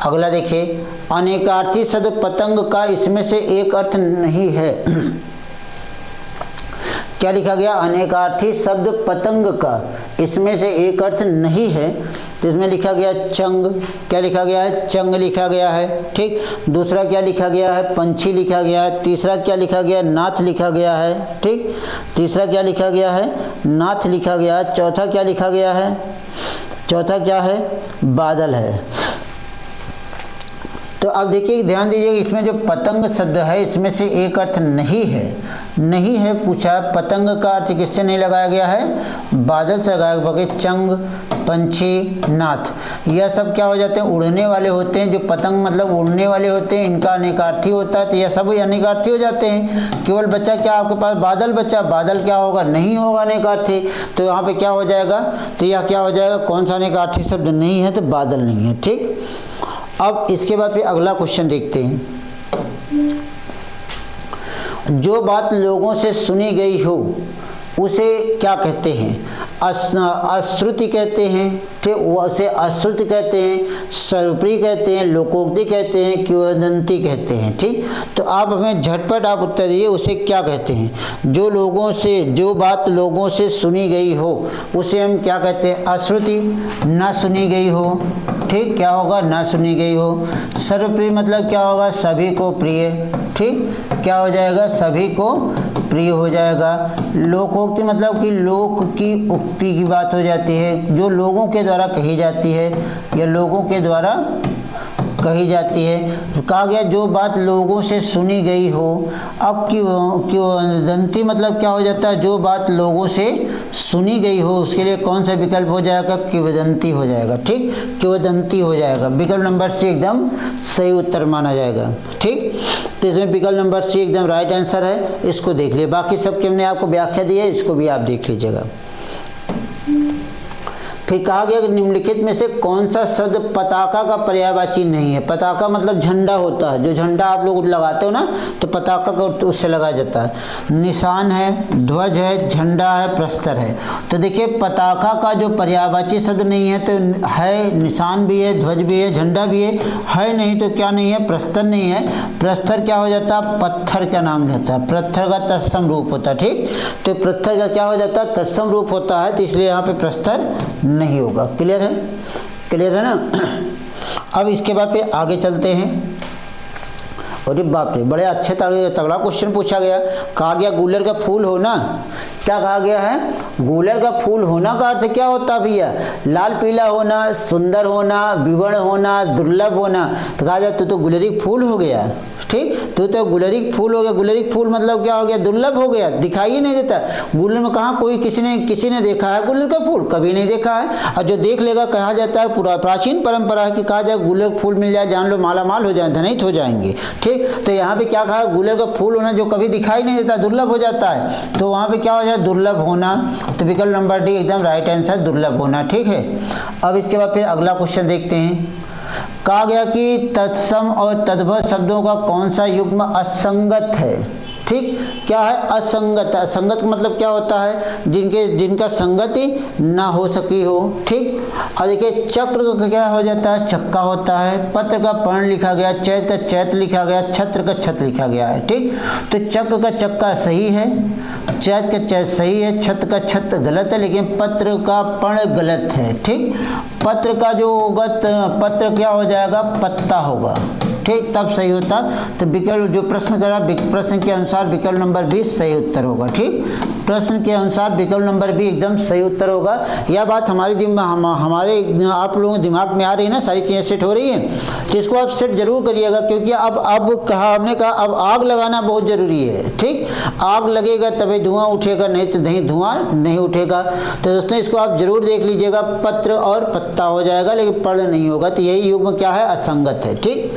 अगला देखिए, अनेकार्थी शब्द पतंग का इसमें से एक अर्थ नहीं है। क्या लिखा गया, अनेकार्थी शब्द पतंग का इसमें से एक अर्थ नहीं है। तो इसमें लिखा गया चंग। क्या लिखा गया है, चंग लिखा गया है, ठीक। दूसरा क्या लिखा गया है, पंछी लिखा गया है। तीसरा क्या लिखा गया, नाथ लिखा गया है, ठीक। तीसरा क्या लिखा गया है, नाथ लिखा गया है। चौथा क्या लिखा गया है, चौथा क्या है, बादल है। तो अब देखिए, ध्यान दीजिए, इसमें जो पतंग शब्द है इसमें से एक अर्थ नहीं है। नहीं है पूछा, पतंग का अर्थ किससे नहीं लगाया गया है, बादल से लगाया गया। चंग, पंछी, नाथ, यह सब क्या हो जाते हैं, उड़ने वाले होते हैं। जो पतंग मतलब उड़ने वाले होते हैं, इनका अनेकार्थी होता है। तो यह सब अनेकार्थी हो जाते हैं। केवल बच्चा क्या आपके पास, बादल बच्चा, बादल क्या होगा, नहीं होगा अनेकार्थी। तो यहाँ पे क्या हो जाएगा, तो यह क्या हो जाएगा, कौन सा अनेकार्थी शब्द नहीं है, तो बादल नहीं है, ठीक। अब इसके बाद फिर अगला क्वेश्चन देखते हैं। जो बात लोगों से सुनी गई हो उसे क्या कहते हैं, अश्रुति कहते हैं, ठीक, उसे अश्रुति कहते हैं, सर्वप्रिय कहते हैं, लोकोक्ति कहते हैं, किंवदंती कहते हैं, ठीक। तो आप हमें झटपट आप उत्तर दीजिए, उसे क्या कहते हैं। जो लोगों से, जो बात लोगों से सुनी गई हो उसे हम क्या कहते हैं, अश्रुति, ना सुनी गई हो, ठीक, क्या होगा, ना सुनी गई हो। सर्वप्रिय मतलब क्या होगा, सभी को प्रिय, ठीक, क्या हो जाएगा, सभी को प्रिय हो जाएगा। लोकोक्ति मतलब कि लोक की उक्ति की बात हो जाती है, जो लोगों के द्वारा कही जाती है या लोगों के द्वारा कही जाती है। कहा गया जो बात लोगों से सुनी गई हो। अब किंवदंती मतलब क्या हो जाता है, जो बात लोगों से सुनी गई हो, उसके लिए कौन सा विकल्प हो जाएगा, किंवदंती हो जाएगा, ठीक, किंवदंती हो जाएगा। विकल्प नंबर सी एकदम सही उत्तर माना जाएगा, ठीक। तो इसमें विकल्प नंबर सी एकदम राइट आंसर है। इसको देख लीजिए, बाकी सबके हमने आपको व्याख्या दी है, इसको भी आप देख लीजिएगा। फिर कहा गया कि निम्नलिखित में से कौन सा शब्द पताका का पर्यायवाची नहीं है। पताका मतलब झंडा होता है, जो झंडा आप लोग लगाते हो ना, तो पताका का उससे लगाया जाता है। निशान है, ध्वज है, झंडा है, प्रस्तर है। तो देखिए, पताका का जो पर्यायवाची शब्द नहीं है तो है, निशान भी है, ध्वज भी है, झंडा भी है नहीं तो क्या नहीं है, प्रस्तर नहीं है। प्रस्तर क्या हो जाता है, पत्थर का नाम लेता है, पत्थर का तत्सम रूप होता है, ठीक। तो पत्थर का क्या हो जाता है, तत्सम रूप होता है, तो इसलिए यहाँ पे प्रस्तर नहीं होगा। क्लियर है, क्लियर है ना। अब इसके बाद फिर आगे चलते हैं। अरे बाप रे, बड़े अच्छे तगड़ा क्वेश्चन पूछा गया। कहा गया गुलर का फूल होना, क्या कहा गया है, गुलर का फूल होना का अर्थ क्या होता है भैया, लाल पीला होना, सुंदर होना, विवर्ण होना, दुर्लभ होना। तो कहा जाए तो गुलरी फूल हो गया, ठीक, तो गुलरी फूल हो गया। गुलरी फूल मतलब क्या हो गया, दुर्लभ हो गया, दिखाई ही नहीं देता। गुलर में कहाँ कोई किसी ने देखा है गुलर का फूल, कभी नहीं देखा है। और जो देख लेगा, कहा जाता है पूरा प्राचीन परंपरा है कि कहा जाए गुलर फूल मिल जाए, जान लो माला माल हो जाए, धनिक हो जाएंगे, ठीक। तो यहाँ पे क्या कहा, गुलर का फूल होना जो कभी दिखाई नहीं देता, दुर्लभ हो जाता है, तो वहाँ पे क्या हो जाए, दुर्लभ होना। तो विकल्प नंबर डी एकदम राइट आंसर, दुर्लभ होना, ठीक है। अब इसके बाद फिर अगला क्वेश्चन देखते हैं। कहा गया कि तत्सम और तद्भव शब्दों का कौन सा युग्म असंगत है, ठीक। क्या है, असंगत। असंगत मतलब क्या होता है, जिनका संगति ना हो सकी हो, ठीक। और देखिए, चक्र का क्या हो जाता है, चक्का होता है। पत्र का पर्ण लिखा गया, चैत का चैत लिखा गया, छत्र का छत्र लिखा गया है, ठीक। तो चक्र का चक्का सही है, चैत का चैत सही है, छत्र का छत्र गलत है, लेकिन पत्र का पर्ण गलत है, ठीक। पत्र का जो होगा, पत्र क्या हो जाएगा, पत्ता होगा, ठीक, तब सही होता। तो विकल्प जो प्रश्न करा, प्रश्न के अनुसार विकल्प नंबर 20 सही उत्तर होगा। ठीक, प्रश्न के अनुसार विकल्प नंबर 20 एकदम सही उत्तर होगा। यह बात हमारे हमारे आप लोगों के दिमाग में आ रही है ना, सारी चीज़ें सेट हो रही है, तो इसको आप सेट जरूर करिएगा, क्योंकि अब कहा हमने कहा अब आग लगाना बहुत ज़रूरी है। ठीक, आग लगेगा तभी धुआं उठेगा, नहीं तो नहीं धुआं नहीं उठेगा। तो दोस्तों इसको आप जरूर देख लीजिएगा, पत्र और पत्ता हो जाएगा लेकिन पढ़ नहीं होगा, तो यही युग्म क्या है, असंगत है। ठीक,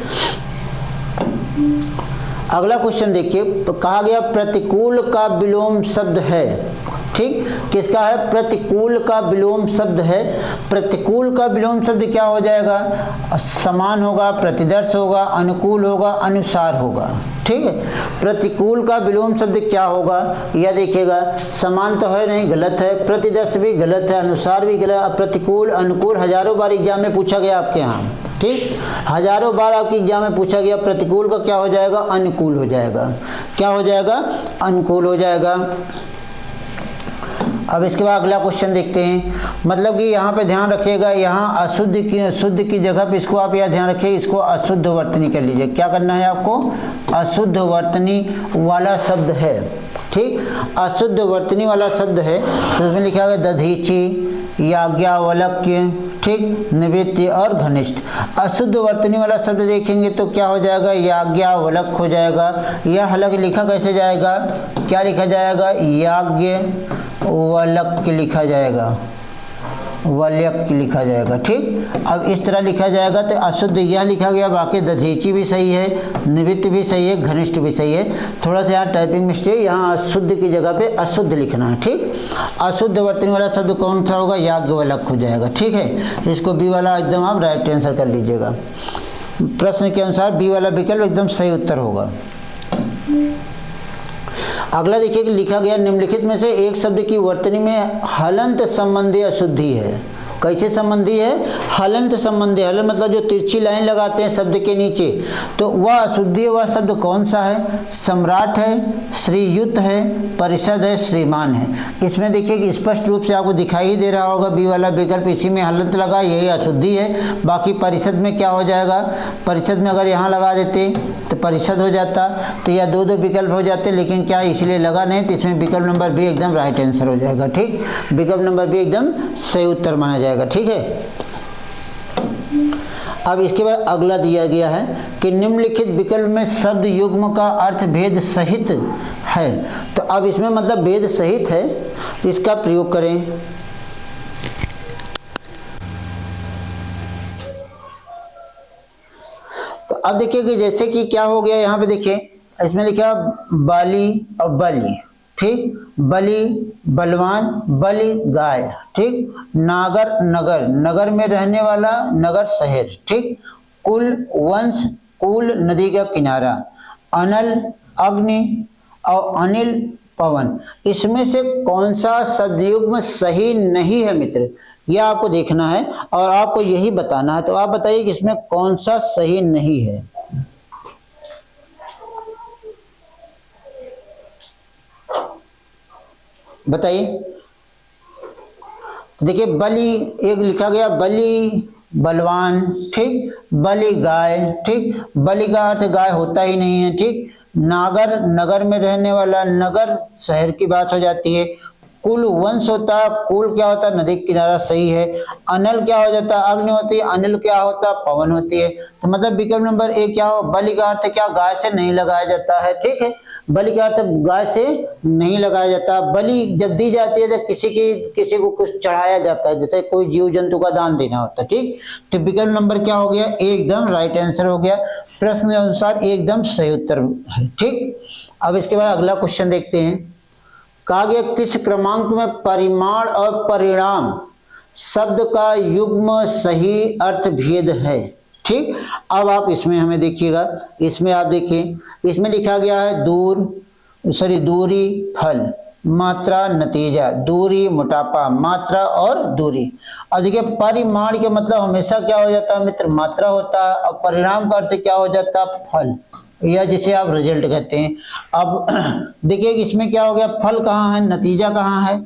अगला क्वेश्चन देखिए, कहा गया प्रतिकूल का विलोम शब्द है। ठीक, किसका है, प्रतिकूल का विलोम शब्द है। प्रतिकूल का विलोम शब्द क्या हो जाएगा, समान होगा, प्रतिदर्श होगा, अनुकूल होगा, अनुसार होगा। ठीक है, प्रतिकूल का विलोम शब्द क्या होगा, यह देखिएगा, समान तो है नहीं, गलत है, प्रतिदर्श भी गलत है, अनुसार भी गलत। प्रतिकूल अनुकूल हजारों बार एग्जाम में पूछा गया आपके यहाँ। ठीक, हजारों बार आपके एग्जाम में पूछा गया, प्रतिकूल का क्या हो जाएगा, अनुकूल हो जाएगा। क्या हो जाएगा, अनुकूल हो जाएगा। अब इसके बाद अगला क्वेश्चन देखते हैं, मतलब कि यहाँ पे ध्यान रखिएगा, यहाँ अशुद्ध की शुद्ध की जगह पे इसको आप यह ध्यान रखिए, इसको अशुद्ध वर्तनी कर लीजिए। क्या करना है आपको, अशुद्ध वर्तनी वाला शब्द है। ठीक, अशुद्ध वर्तनी वाला शब्द है, तो उसमें लिखा गया दधीची, याज्ञावल्क्य, ठीक, निवृत्ति और घनिष्ठ। अशुद्ध वर्तनी वाला शब्द देखेंगे तो क्या हो जाएगा, याज्ञावल्क्य हो जाएगा। यह अलग लिखा कैसे जाएगा, क्या लिखा जाएगा, याज्ञवल्क्य लिखा जाएगा, वल्यक लिखा जाएगा। ठीक, अब इस तरह लिखा जाएगा, तो अशुद्ध यह लिखा गया, बाकी दधीची भी सही है, निवृत्त भी सही है, घनिष्ठ भी सही है। थोड़ा सा यहाँ टाइपिंग मिस्टेक, यहाँ अशुद्ध की जगह पे अशुद्ध लिखना है। ठीक, अशुद्ध वर्तनी वाला शब्द कौन सा होगा, याज्ञवल्क्य हो जाएगा। ठीक है, इसको बी वाला एकदम आप राइट आंसर कर लीजिएगा। प्रश्न के अनुसार बी वाला विकल्प एकदम सही उत्तर होगा। अगला देखिए कि लिखा गया, निम्नलिखित में से एक शब्द की वर्तनी में हलंत संबंधी अशुद्धि है। कैसे संबंधी है, हलंत संबंधी। हलन मतलब जो तिरछी लाइन लगाते हैं शब्द के नीचे, तो वह अशुद्धि है। वह शब्द कौन सा है, सम्राट है, श्रीयुत है, परिषद है, श्रीमान है। इसमें देखिए कि स्पष्ट रूप से आपको दिखाई ही दे रहा होगा, बी वाला विकल्प, इसी में हलंत लगा, यही अशुद्धि है। बाकी परिषद में क्या हो जाएगा, परिषद में अगर यहाँ लगा देते तो परिषद हो जाता, तो यह दो दो विकल्प हो जाते, लेकिन क्या इसलिए लगा नहीं, तो इसमें विकल्प नंबर बी एकदम राइट आंसर हो जाएगा। ठीक, विकल्प नंबर बी एकदम सही उत्तर माना जाएगा। ठीक है, अब इसके बाद अगला दिया गया है कि निम्नलिखित विकल्प में शब्द युग्म का अर्थ भेद सहित है। तो अब इसमें मतलब भेद सहित है, तो इसका प्रयोग करें। तो अब देखिए कि जैसे कि क्या हो गया, यहाँ पे देखिए इसमें लिखा बाली और बलि। ठीक, बलि बलवान, बलि गाय। ठीक, नागर नगर, नगर में रहने वाला, नगर शहर। ठीक, कुल वंश, कुल नदी का किनारा, अनल अग्नि और अनिल पवन। इसमें से कौन सा शब्दयुग्म सही नहीं है मित्र, यह आपको देखना है और आपको यही बताना है। तो आप बताइए कि इसमें कौन सा सही नहीं है। बताइए। तो देखिए बलि एक लिखा गया, बलि बलवान। ठीक, बलि गाय। ठीक, बलि का अर्थ गाय होता ही नहीं है। ठीक, नागर नगर में रहने वाला, नगर शहर की बात हो जाती है। कुल वंश होता है, कुल क्या होता है, नदी किनारा, सही है। अनल क्या हो जाता है, अग्नि होती है। अनिल क्या होता है, पवन होती है। तो मतलब विकल्प नंबर एक क्या हो, बलि का अर्थ क्या, गाय से नहीं लगाया जाता है। ठीक है, बलि का अर्थ गाय से नहीं लगाया जाता। बलि जब दी जाती है तो किसी को कुछ चढ़ाया जाता है, जैसे कोई जीव जंतु का दान देना होता है। ठीक, तो विकल्प नंबर क्या हो गया, एकदम राइट आंसर हो गया। प्रश्न के अनुसार एकदम सही उत्तर है। ठीक, अब इसके बाद अगला क्वेश्चन देखते हैं। कहा गया किस क्रमांक में परिमाण और परिणाम शब्द का युग्म सही अर्थ भेद है। ठीक, अब आप इसमें हमें देखिएगा, इसमें आप देखिए, इसमें लिखा गया है दूरी फल, मात्रा नतीजा, दूरी मोटापा, मात्रा और दूरी। अब देखिए परिमाण के मतलब हमेशा क्या हो जाता है मित्र, मात्रा होता है, और परिणाम का अर्थ क्या हो जाता है, फल, या जिसे आप रिजल्ट कहते हैं। अब देखिए इसमें क्या हो गया, फल कहाँ है, नतीजा कहाँ है।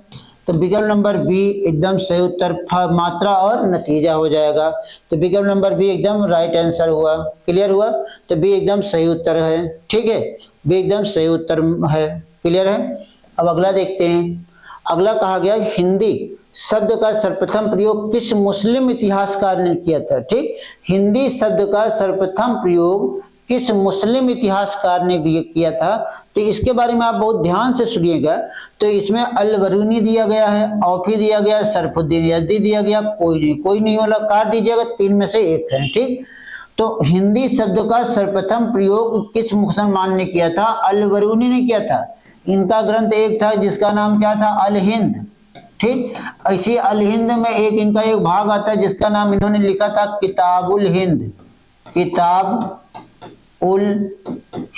तो विकल्प नंबर बी एकदम सही उत्तर मात्रा और नतीजा हो जाएगा। तो विकल्प नंबर बी एकदम राइट आंसर हुआ। क्लियर हुआ? तो बी एकदम सही उत्तर है। ठीक है, बी एकदम सही उत्तर है। क्लियर है? अब अगला देखते हैं। अगला कहा गया हिंदी शब्द का सर्वप्रथम प्रयोग किस मुस्लिम इतिहासकार ने किया था। ठीक, हिंदी शब्द का सर्वप्रथम प्रयोग किस मुस्लिम इतिहासकार ने किया था। तो इसके बारे में आप बहुत ध्यान से सुनिएगा। तो इसमें अल बरूनी दिया गया है, औफी दिया गया, सरफुद्दीन यज़दी दिया गया, कोई नहीं वाला काट दीजिएगा, तीन में से एक है। ठीक, तो हिंदी शब्द का सर्वप्रथम प्रयोग किस मुसलमान ने किया था? अल बरूनी ने किया था। इनका ग्रंथ एक था जिसका नाम क्या था? अल हिंद। ठीक, ऐसी अल हिंद में एक इनका एक भाग आता है जिसका नाम इन्होंने लिखा था किताबुल हिंद। किताब उल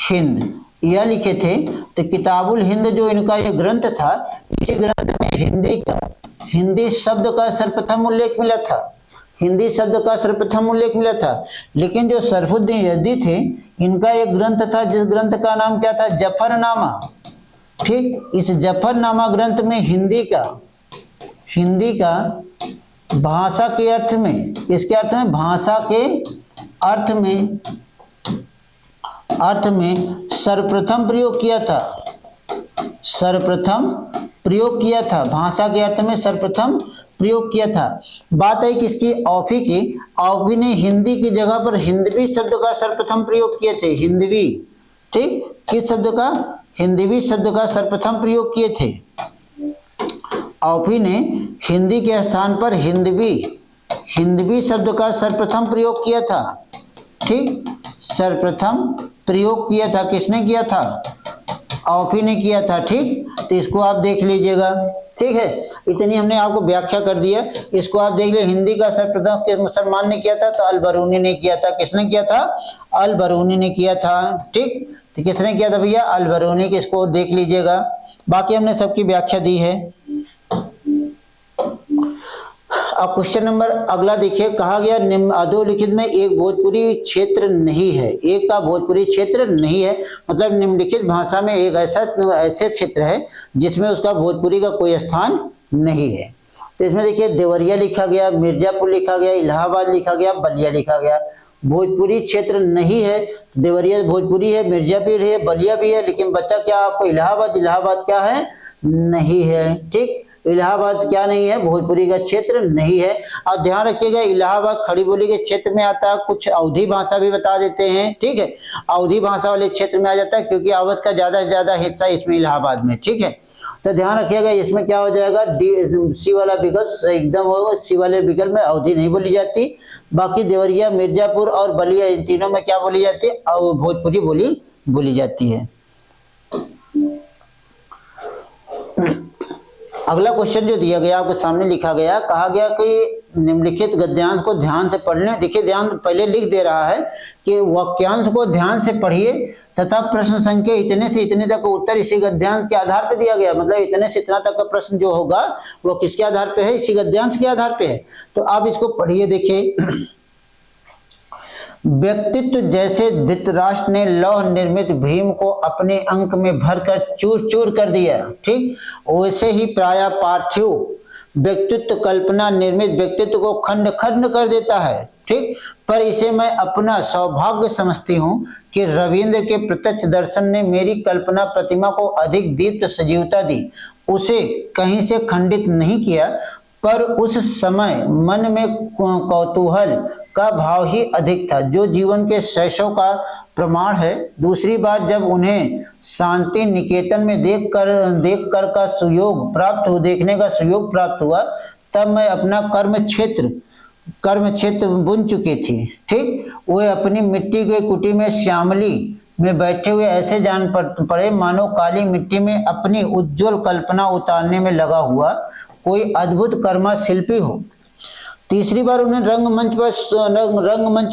हिंद यह लिखे थे। तो किताबुल हिंद जो इनका एक ग्रंथ था, इसी ग्रंथ में हिंदी शब्द का सर्वप्रथम उल्लेख मिला था। हिंदी शब्द का सर्वप्रथम उल्लेख मिला था। लेकिन जो सरफुद्दीन यज़दी थे, इनका एक ग्रंथ था जिस ग्रंथ का नाम क्या था? जफरनामा। ठीक, इस जफरनामा ग्रंथ में हिंदी का भाषा के अर्थ में, इसके अर्थ में भाषा के अर्थ में सर्वप्रथम प्रयोग किया था। सर्वप्रथम प्रयोग किया था, भाषा के अर्थ में सर्वप्रथम प्रयोग किया था। बात है किसकी? औफी की। औफी ने हिंदी की जगह पर हिंदवी शब्द का सर्वप्रथम प्रयोग किए थे। हिंदवी। ठीक, किस शब्द का? हिंदवी शब्द का सर्वप्रथम प्रयोग किए थे। औफी ने हिंदी के स्थान पर हिंदवी शब्द का सर्वप्रथम प्रयोग किया था। ठीक, सर्वप्रथम प्रयोग किया था। किसने किया था? औफी ने किया था। ठीक, तो इसको आप देख लीजिएगा। ठीक है, इतनी हमने आपको व्याख्या कर दिया। इसको आप देख लीजिए। हिंदी का सर्वप्रथम किस मुसलमान ने किया था? तो अल बरूनी ने किया था। किसने किया था? अल बरूनी ने किया था। ठीक, तो किसने किया था भैया? अल बरूनी। के इसको देख लीजिएगा। बाकी हमने सबकी व्याख्या दी है। अब क्वेश्चन नंबर अगला देखिए। कहा गया निम्न अधोलिखित में एक भोजपुरी क्षेत्र नहीं है। एक का भोजपुरी क्षेत्र नहीं है, मतलब निम्नलिखित भाषा में एक ऐसे क्षेत्र है जिसमें उसका भोजपुरी का कोई स्थान नहीं है। तो इसमें देखिए देवरिया लिखा गया, मिर्जापुर लिखा गया, इलाहाबाद लिखा गया, बलिया लिखा गया। भोजपुरी क्षेत्र नहीं है। देवरिया भोजपुरी है, मिर्जापुर है, बलिया भी है, लेकिन बच्चा क्या आपको? इलाहाबाद क्या है? नहीं है। ठीक, इलाहाबाद क्या नहीं है? भोजपुरी का क्षेत्र नहीं है। और ध्यान रखिएगा, इलाहाबाद खड़ी बोली के क्षेत्र में आता है। कुछ अवधी भाषा भी बता देते हैं। ठीक है, अवधी भाषा वाले क्षेत्र में आ जाता है, क्योंकि अवध का ज्यादा से ज्यादा हिस्सा इसमें इलाहाबाद में। ठीक है, तो ध्यान रखिएगा इसमें क्या हो जाएगा? सी वाला विकल्प एकदम होगा। सी वाले विकल्प में अवधी नहीं बोली जाती। बाकी देवरिया, मिर्जापुर और बलिया, इन तीनों में क्या बोली जाती है? और भोजपुरी बोली जाती है। अगला क्वेश्चन जो दिया गया आपके सामने लिखा गया, कहा गया कि निम्नलिखित गद्यांश को ध्यान से पढ़ लें। देखिए ध्यान पहले लिख दे रहा है कि वाक्यांश को ध्यान से पढ़िए तथा प्रश्न संख्या इतने से इतने तक उत्तर इसी गद्यांश के आधार पर दिया गया। मतलब इतने से इतना तक का प्रश्न जो होगा वो किसके आधार पे है? इसी गद्यांश के आधार पे है। तो आप इसको पढ़िए। देखिए, व्यक्तित्व जैसे धृतराष्ट्र ने लौह निर्मित भीम को अपने अंक में भरकर चूर चूर कर दिया। ठीक, वैसे ही प्राय पार्थिव व्यक्तित्व कल्पना निर्मित व्यक्तित्व को खंड खंड कर देता है। ठीक, पर इसे मैं अपना सौभाग्य समझती हूँ कि रविंद्र के प्रत्यक्ष दर्शन ने मेरी कल्पना प्रतिमा को अधिक दीप्त सजीवता दी। उसे कहीं से खंडित नहीं किया, पर उस समय मन में कौतूहल का भाव ही अधिक था, जो जीवन के शैशव का प्रमाण है। दूसरी बार जब उन्हें शांति निकेतन में देखकर का सुयोग देखने का सुयोग प्राप्त हुआ, तब मैं अपना कर्म क्षेत्र बुन चुकी थी। ठीक, वे अपनी मिट्टी के कुटी में श्यामली में बैठे हुए ऐसे जान पड़े मानो काली मिट्टी में अपनी उज्जवल कल्पना उतारने में लगा हुआ कोई अद्भुत कर्मा शिल्पी हो। तीसरी बार उन्हें रंगमंच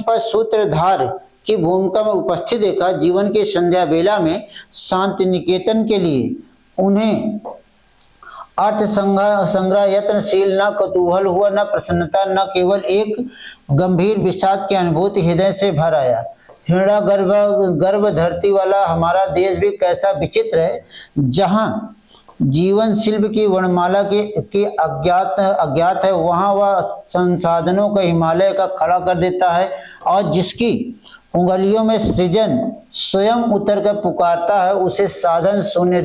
पर सूत्रधार की भूमिका में उपस्थित देखा। जीवन के संध्या बेला में शांति निकेतन के लिए उन्हें अर्थ संग्रह यत्नशील न कौतूहल हुआ, न प्रसन्नता, न केवल एक गंभीर विषाद की अनुभूति हृदय से भर आया। हिरणा गर्भ धरती वाला हमारा देश भी कैसा विचित्र है, जहाँ जीवन शिल्प की वर्णमाला के अज्ञात है, वहां वह संसाधनों का हिमालय का खड़ा कर देता है, और जिसकी उंगलियों में सृजन स्वयं उतर कर पुकारता है, उसे साधन शून्य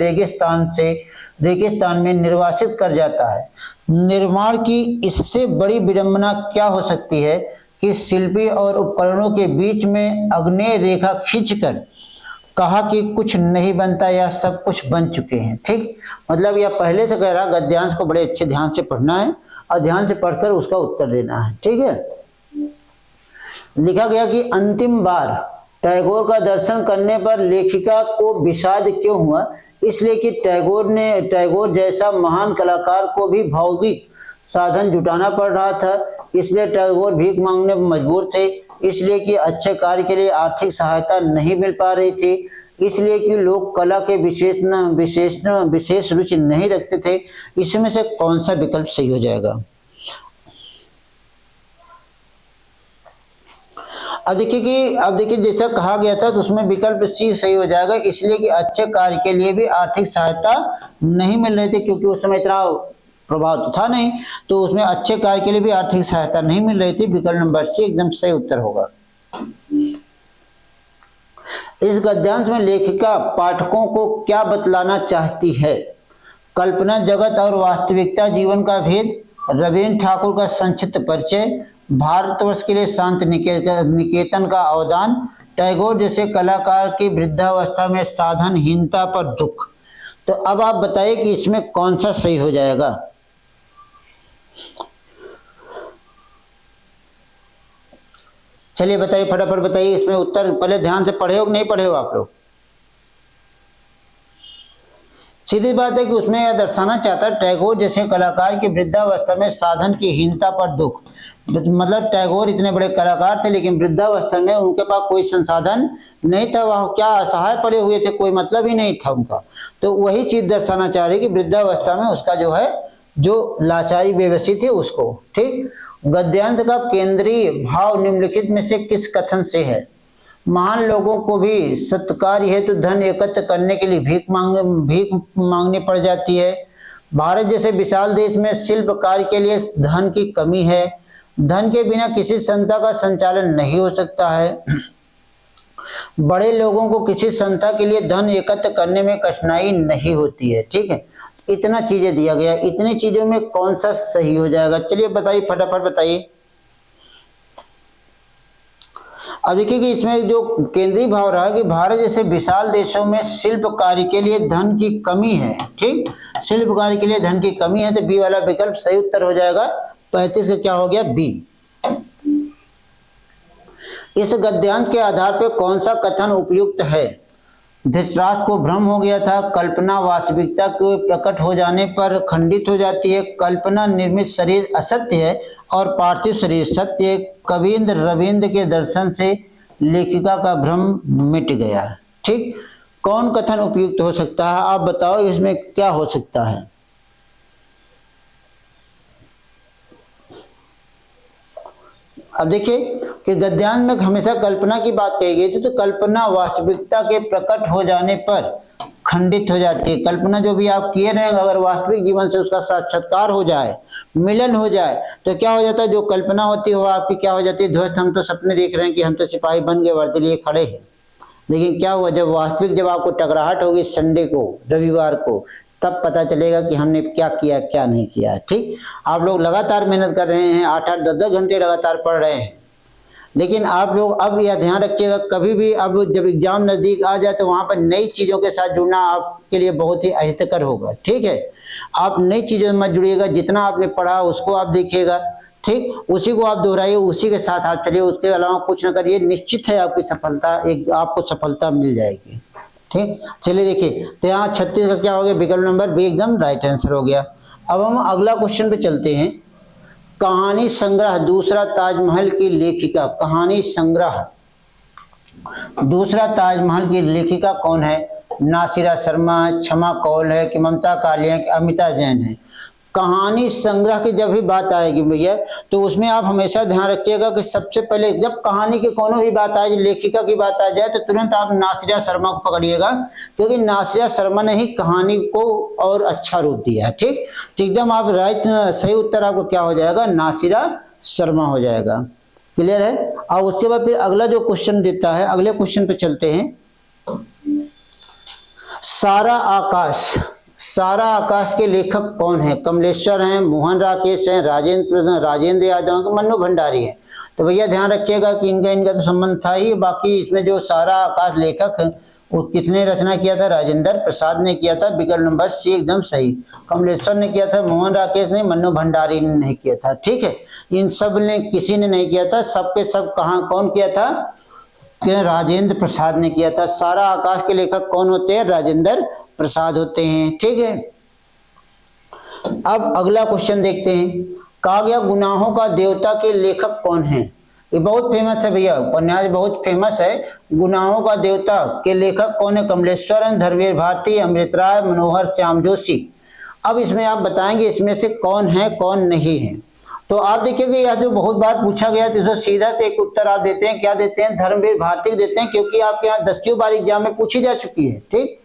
रेगिस्तान में निर्वासित कर जाता है। निर्माण की इससे बड़ी विडंबना क्या हो सकती है कि शिल्पी और उपकरणों के बीच में अग्नेय रेखा खींचकर कहा कि कुछ नहीं बनता या सब कुछ बन चुके हैं। ठीक, मतलब यह पहले से कह रहा, गद्यांश को बड़े अच्छे ध्यान से पढ़ना है और ध्यान से पढ़कर उसका उत्तर देना है। ठीक है, लिखा गया कि अंतिम बार टैगोर का दर्शन करने पर लेखिका को विषाद क्यों हुआ? इसलिए कि टैगोर जैसा महान कलाकार को भी भौतिक साधन जुटाना पड़ रहा था, इसलिए टैगोर भीख मांगने पर मजबूर थे, इसलिए कि अच्छे कार्य के लिए आर्थिक सहायता नहीं मिल पा रही थी, इसलिए कि लोग कला के विशेष रुचि नहीं रखते थे। इसमें से कौन सा विकल्प सही हो जाएगा? अब देखिए जैसा कहा गया था तो उसमें विकल्प सी सही हो जाएगा, इसलिए कि अच्छे कार्य के लिए भी आर्थिक सहायता नहीं मिल रही थी, क्योंकि उस समय इतना प्रभाव तो था नहीं, तो उसमें अच्छे कार्य के लिए भी आर्थिक सहायता नहीं मिल रही थी। विकल्प नंबर सी एकदम सही उत्तर होगा। इस गद्यांश में लेखिका पाठकों को क्या बतलाना चाहती है? कल्पना जगत और वास्तविकता जीवन का भेद, रवीन्द्र ठाकुर का संक्षिप्त परिचय, भारतवर्ष के लिए शांति निकेतन का अवदान, टैगोर जैसे कलाकार की वृद्धावस्था में साधनहीनता पर दुख। तो अब आप बताइए कि इसमें कौन सा सही हो जाएगा? चलिए बताइए, फटाफट बताइए इसमें उत्तर। पहले ध्यान से पढ़े हो कि नहीं पढ़े हो आप लोग? सीधी बात है कि उसमें यह दर्शाना चाहता है टैगोर जैसे कलाकार की वृद्धावस्था में साधन की हीनता पर दुख। मतलब टैगोर इतने बड़े कलाकार थे लेकिन वृद्धावस्था में उनके पास कोई संसाधन नहीं था, वह क्या असहाय पड़े हुए थे, कोई मतलब ही नहीं था उनका। तो वही चीज दर्शाना चाह रही कि वृद्धावस्था में उसका जो लाचारी बेबसी थी उसको। ठीक, गद्यांश का केंद्रीय भाव निम्नलिखित में से किस कथन से है? महान लोगों को भी सत्कार हेतु धन एकत्र करने के लिए भीख मांगनी पड़ जाती है। भारत जैसे विशाल देश में शिल्प कार्य के लिए धन की कमी है। धन के बिना किसी संस्था का संचालन नहीं हो सकता है। बड़े लोगों को किसी संस्था के लिए धन एकत्र करने में कठिनाई नहीं होती है। ठीक है, इतना चीजें दिया गया, इतनी चीजों में कौन सा सही हो जाएगा? चलिए बताइए, फटाफट बताइए। अब देखिए कि इसमें जो केंद्रीय भाव रहा कि भारत जैसे विशाल देशों में शिल्प कार्य के लिए धन की कमी है। ठीक, शिल्प कार्य के लिए धन की कमी है, तो बी वाला विकल्प सही उत्तर हो जाएगा। 35 का क्या हो गया? बी। इस गद्यांश के आधार पर कौन सा कथन उपयुक्त है? धृतराष्ट्र को भ्रम हो गया था, कल्पना वास्तविकता के प्रकट हो जाने पर खंडित हो जाती है, कल्पना निर्मित शरीर असत्य है और पार्थिव शरीर सत्य है, कवींद्र रविंद्र के दर्शन से लेखिका का भ्रम मिट गया। ठीक, कौन कथन उपयुक्त हो सकता है? आप बताओ इसमें क्या हो सकता है? अब देखिए कि गद्यांश में हमेशा कल्पना की बात कही गई थी, तो कल्पना वास्तविकता के प्रकट हो जाने पर खंडित हो जाती है। कल्पना जो भी आप किए रहे, अगर वास्तविक जीवन से उसका साक्षात्कार हो जाए, मिलन हो जाए, तो क्या हो जाता है? जो कल्पना होती है वो आपकी क्या हो जाती है? ध्वस्त। हम तो सपने देख रहे हैं कि हम तो सिपाही बन गए, वर्दी लिए खड़े हैं, लेकिन क्या हुआ जब वास्तविक जब आपको टकराहट होगी संडे को, रविवार को, तब पता चलेगा कि हमने क्या किया क्या नहीं किया। ठीक, आप लोग लगातार मेहनत कर रहे हैं, 8-8 10-10 घंटे लगातार पढ़ रहे हैं, लेकिन आप लोग अब यह ध्यान रखिएगा, कभी भी अब जब एग्जाम नजदीक आ जाए तो वहां पर नई चीजों के साथ जुड़ना आपके लिए बहुत ही अहितकर होगा। ठीक है, आप नई चीजों में मत जुड़िएगा, जितना आपने पढ़ा उसको आप देखिएगा। ठीक, उसी को आप दोहराइए, उसी के साथ आप चलिए, उसके अलावा कुछ ना करिए, निश्चित है आपकी सफलता, आपको सफलता मिल जाएगी। ठीक, चलिए देखिए, तो यहाँ 36 का क्या हो गया? विकल्प नंबर बी एकदम राइट आंसर हो गया। अब हम अगला क्वेश्चन पे चलते हैं। कहानी संग्रह दूसरा ताजमहल की लेखिका, कहानी संग्रह दूसरा ताजमहल की लेखिका कौन है? नासिरा शर्मा, क्षमा कौल है कि ममता कालिया कि अमिता जैन है? कहानी संग्रह की जब भी बात आएगी भैया, तो उसमें आप हमेशा ध्यान रखिएगा कि सबसे पहले जब कहानी की कोनो भी बात आए, लेखिका की बात आ जाए, तो तुरंत आप नासिरा शर्मा को पकड़िएगा, क्योंकि नासिरा शर्मा ने ही कहानी को और अच्छा रूप दिया है। ठीक, तो एकदम आप राइट, सही उत्तर आपको क्या हो जाएगा, नासिरा शर्मा हो जाएगा। क्लियर है। और उसके बाद फिर अगला जो क्वेश्चन देता है, अगले क्वेश्चन पे चलते हैं। सारा आकाश, सारा आकाश के लेखक कौन है? कमलेश्वर हैं, मोहन राकेश हैं, राजेंद्र यादव हैं, मन्नू भंडारी हैं। तो भैया ध्यान रखिएगा कि इनका तो संबंध था ही। बाकी इसमें जो सारा आकाश लेखक है वो कितने रचना किया था? राजेंद्र प्रसाद ने किया था। विकल्प नंबर सी एकदम सही। कमलेश्वर ने किया था, मोहन राकेश ने, मन्नू भंडारी ने नहीं किया था। ठीक है, इन सब ने किसी ने नहीं किया था। सबके सब कहाँ कौन किया था? राजेंद्र प्रसाद ने किया था। सारा आकाश के लेखक कौन होते हैं? राजेंद्र प्रसाद होते हैं। ठीक है, अब अगला क्वेश्चन देखते हैं। कहा गया गुनाहों का देवता के लेखक कौन है? ये बहुत फेमस है भैया, उपन्यास बहुत फेमस है। गुनाहों का देवता के लेखक कौन है? कमलेश्वरन, धर्मवीर भारती, अमृत राय, मनोहर श्याम जोशी। अब इसमें आप बताएंगे इसमें से कौन है कौन नहीं है। तो आप देखिएगा यह जो बहुत बार पूछा गया, तो सीधा से एक उत्तर आप देते हैं, क्या देते हैं? धर्मवीर भारती देते हैं, क्योंकि आपके यहाँ 10 बार एग्जाम में पूछी जा चुकी है। ठीक,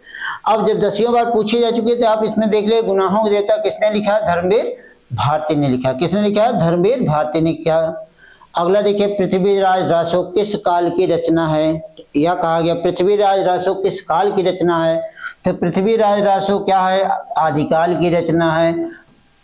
अब जब 10 बार पूछी जा चुकी है, तो आप इसमें देख ले गुनाहों का देवता किसने लिखा है? धर्मवीर भारती ने लिखा। किसने लिखा है? धर्मवीर भारती ने किया। अगला देखिए, पृथ्वीराज रासो किस काल की रचना है? यह कहा गया पृथ्वीराज रासो किस काल की रचना है? तो पृथ्वीराज रासो क्या है? आदिकाल की रचना है।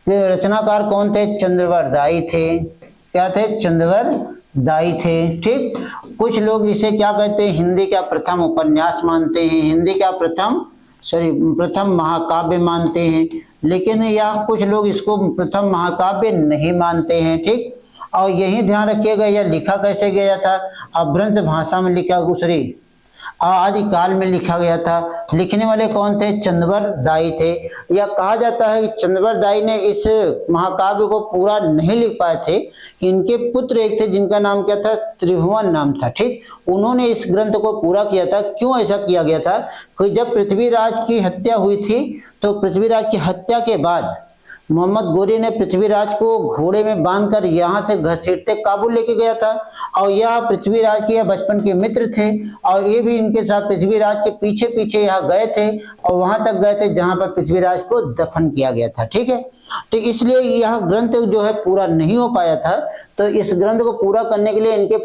रचनाकार कौन थे? चंद्रवर दाई थे। क्या थे? चंद्रवर दाई थे। ठीक, कुछ लोग इसे क्या कहते हैं? हिंदी का प्रथम उपन्यास मानते हैं, हिंदी का प्रथम महाकाव्य मानते हैं। लेकिन यह कुछ लोग इसको प्रथम महाकाव्य नहीं मानते हैं। ठीक, और यही ध्यान रखिएगा यह लिखा कैसे गया था? अभ्रंश भाषा में लिखा, दूसरी आदिकाल में लिखा गया था। लिखने वाले कौन थे? चंद्रवर दाई थे। यह कहा जाता है कि चंद्रवर दाई ने इस महाकाव्य को पूरा नहीं लिख पाए थे। इनके पुत्र एक थे जिनका नाम क्या था? त्रिभुवन नाम था। ठीक, उन्होंने इस ग्रंथ को पूरा किया था। क्यों ऐसा किया गया था? कि जब पृथ्वीराज की हत्या हुई थी, तो पृथ्वीराज की हत्या के बाद मोहम्मद गोरी ने पृथ्वीराज को घोड़े में बांधकर यहाँ से घसीटते काबुल लेके गया था। और यह पृथ्वीराज के बचपन के मित्र थे, और ये भी इनके साथ पृथ्वीराज के पीछे पीछे यहाँ गए थे, और वहां तक गए थे जहां पर पृथ्वीराज को दफन किया गया था। ठीक है, तो इसलिए यह ग्रंथ जो है पूरा नहीं हो पाया था। तो इस ग्रंथ को पूरा करने के लिए इनके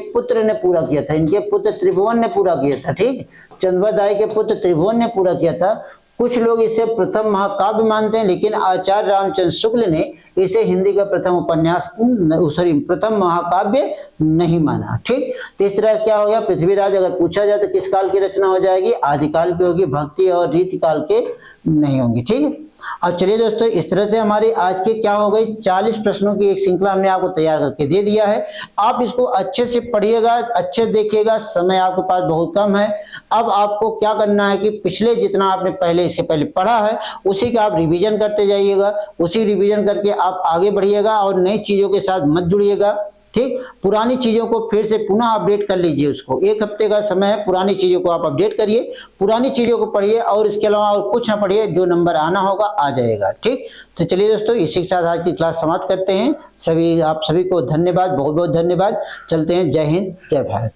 पुत्र ने पूरा किया था। इनके पुत्र त्रिभुवन ने पूरा किया था। ठीक, चंद्रवर दाई के पुत्र त्रिभुवन ने पूरा किया था। कुछ लोग इसे प्रथम महाकाव्य मानते हैं, लेकिन आचार्य रामचंद्र शुक्ल ने इसे हिंदी का प्रथम महाकाव्य नहीं माना। ठीक, तो इस तरह क्या हो गया? पृथ्वीराज अगर पूछा जाए तो किस काल की रचना हो जाएगी? आदिकाल की होगी, भक्ति और रीति काल के नहीं होंगी। ठीक है, अब चलिए दोस्तों, इस तरह से हमारी आज के क्या हो गई, 40 प्रश्नों की एक श्रृंखला हमने आपको तैयार करके दे दिया है। आप इसको अच्छे से पढ़िएगा, अच्छे देखिएगा, समय आपके पास बहुत कम है। अब आपको क्या करना है कि पिछले जितना आपने पहले इसके पहले पढ़ा है उसी का आप रिवीजन करते जाइएगा। उसी रिवीजन करके आप आगे बढ़िएगा और नई चीजों के साथ मत जुड़िएगा। ठीक, पुरानी चीजों को फिर से पुनः अपडेट कर लीजिए। उसको 1 हफ्ते का समय है, पुरानी चीजों को आप अपडेट करिए, पुरानी चीजों को पढ़िए, और इसके अलावा और कुछ ना पढ़िए, जो नंबर आना होगा आ जाएगा। ठीक, तो चलिए दोस्तों, इसी के साथ आज की क्लास समाप्त करते हैं। आप सभी को धन्यवाद, बहुत बहुत धन्यवाद। चलते हैं। जय हिंद, जय भारत।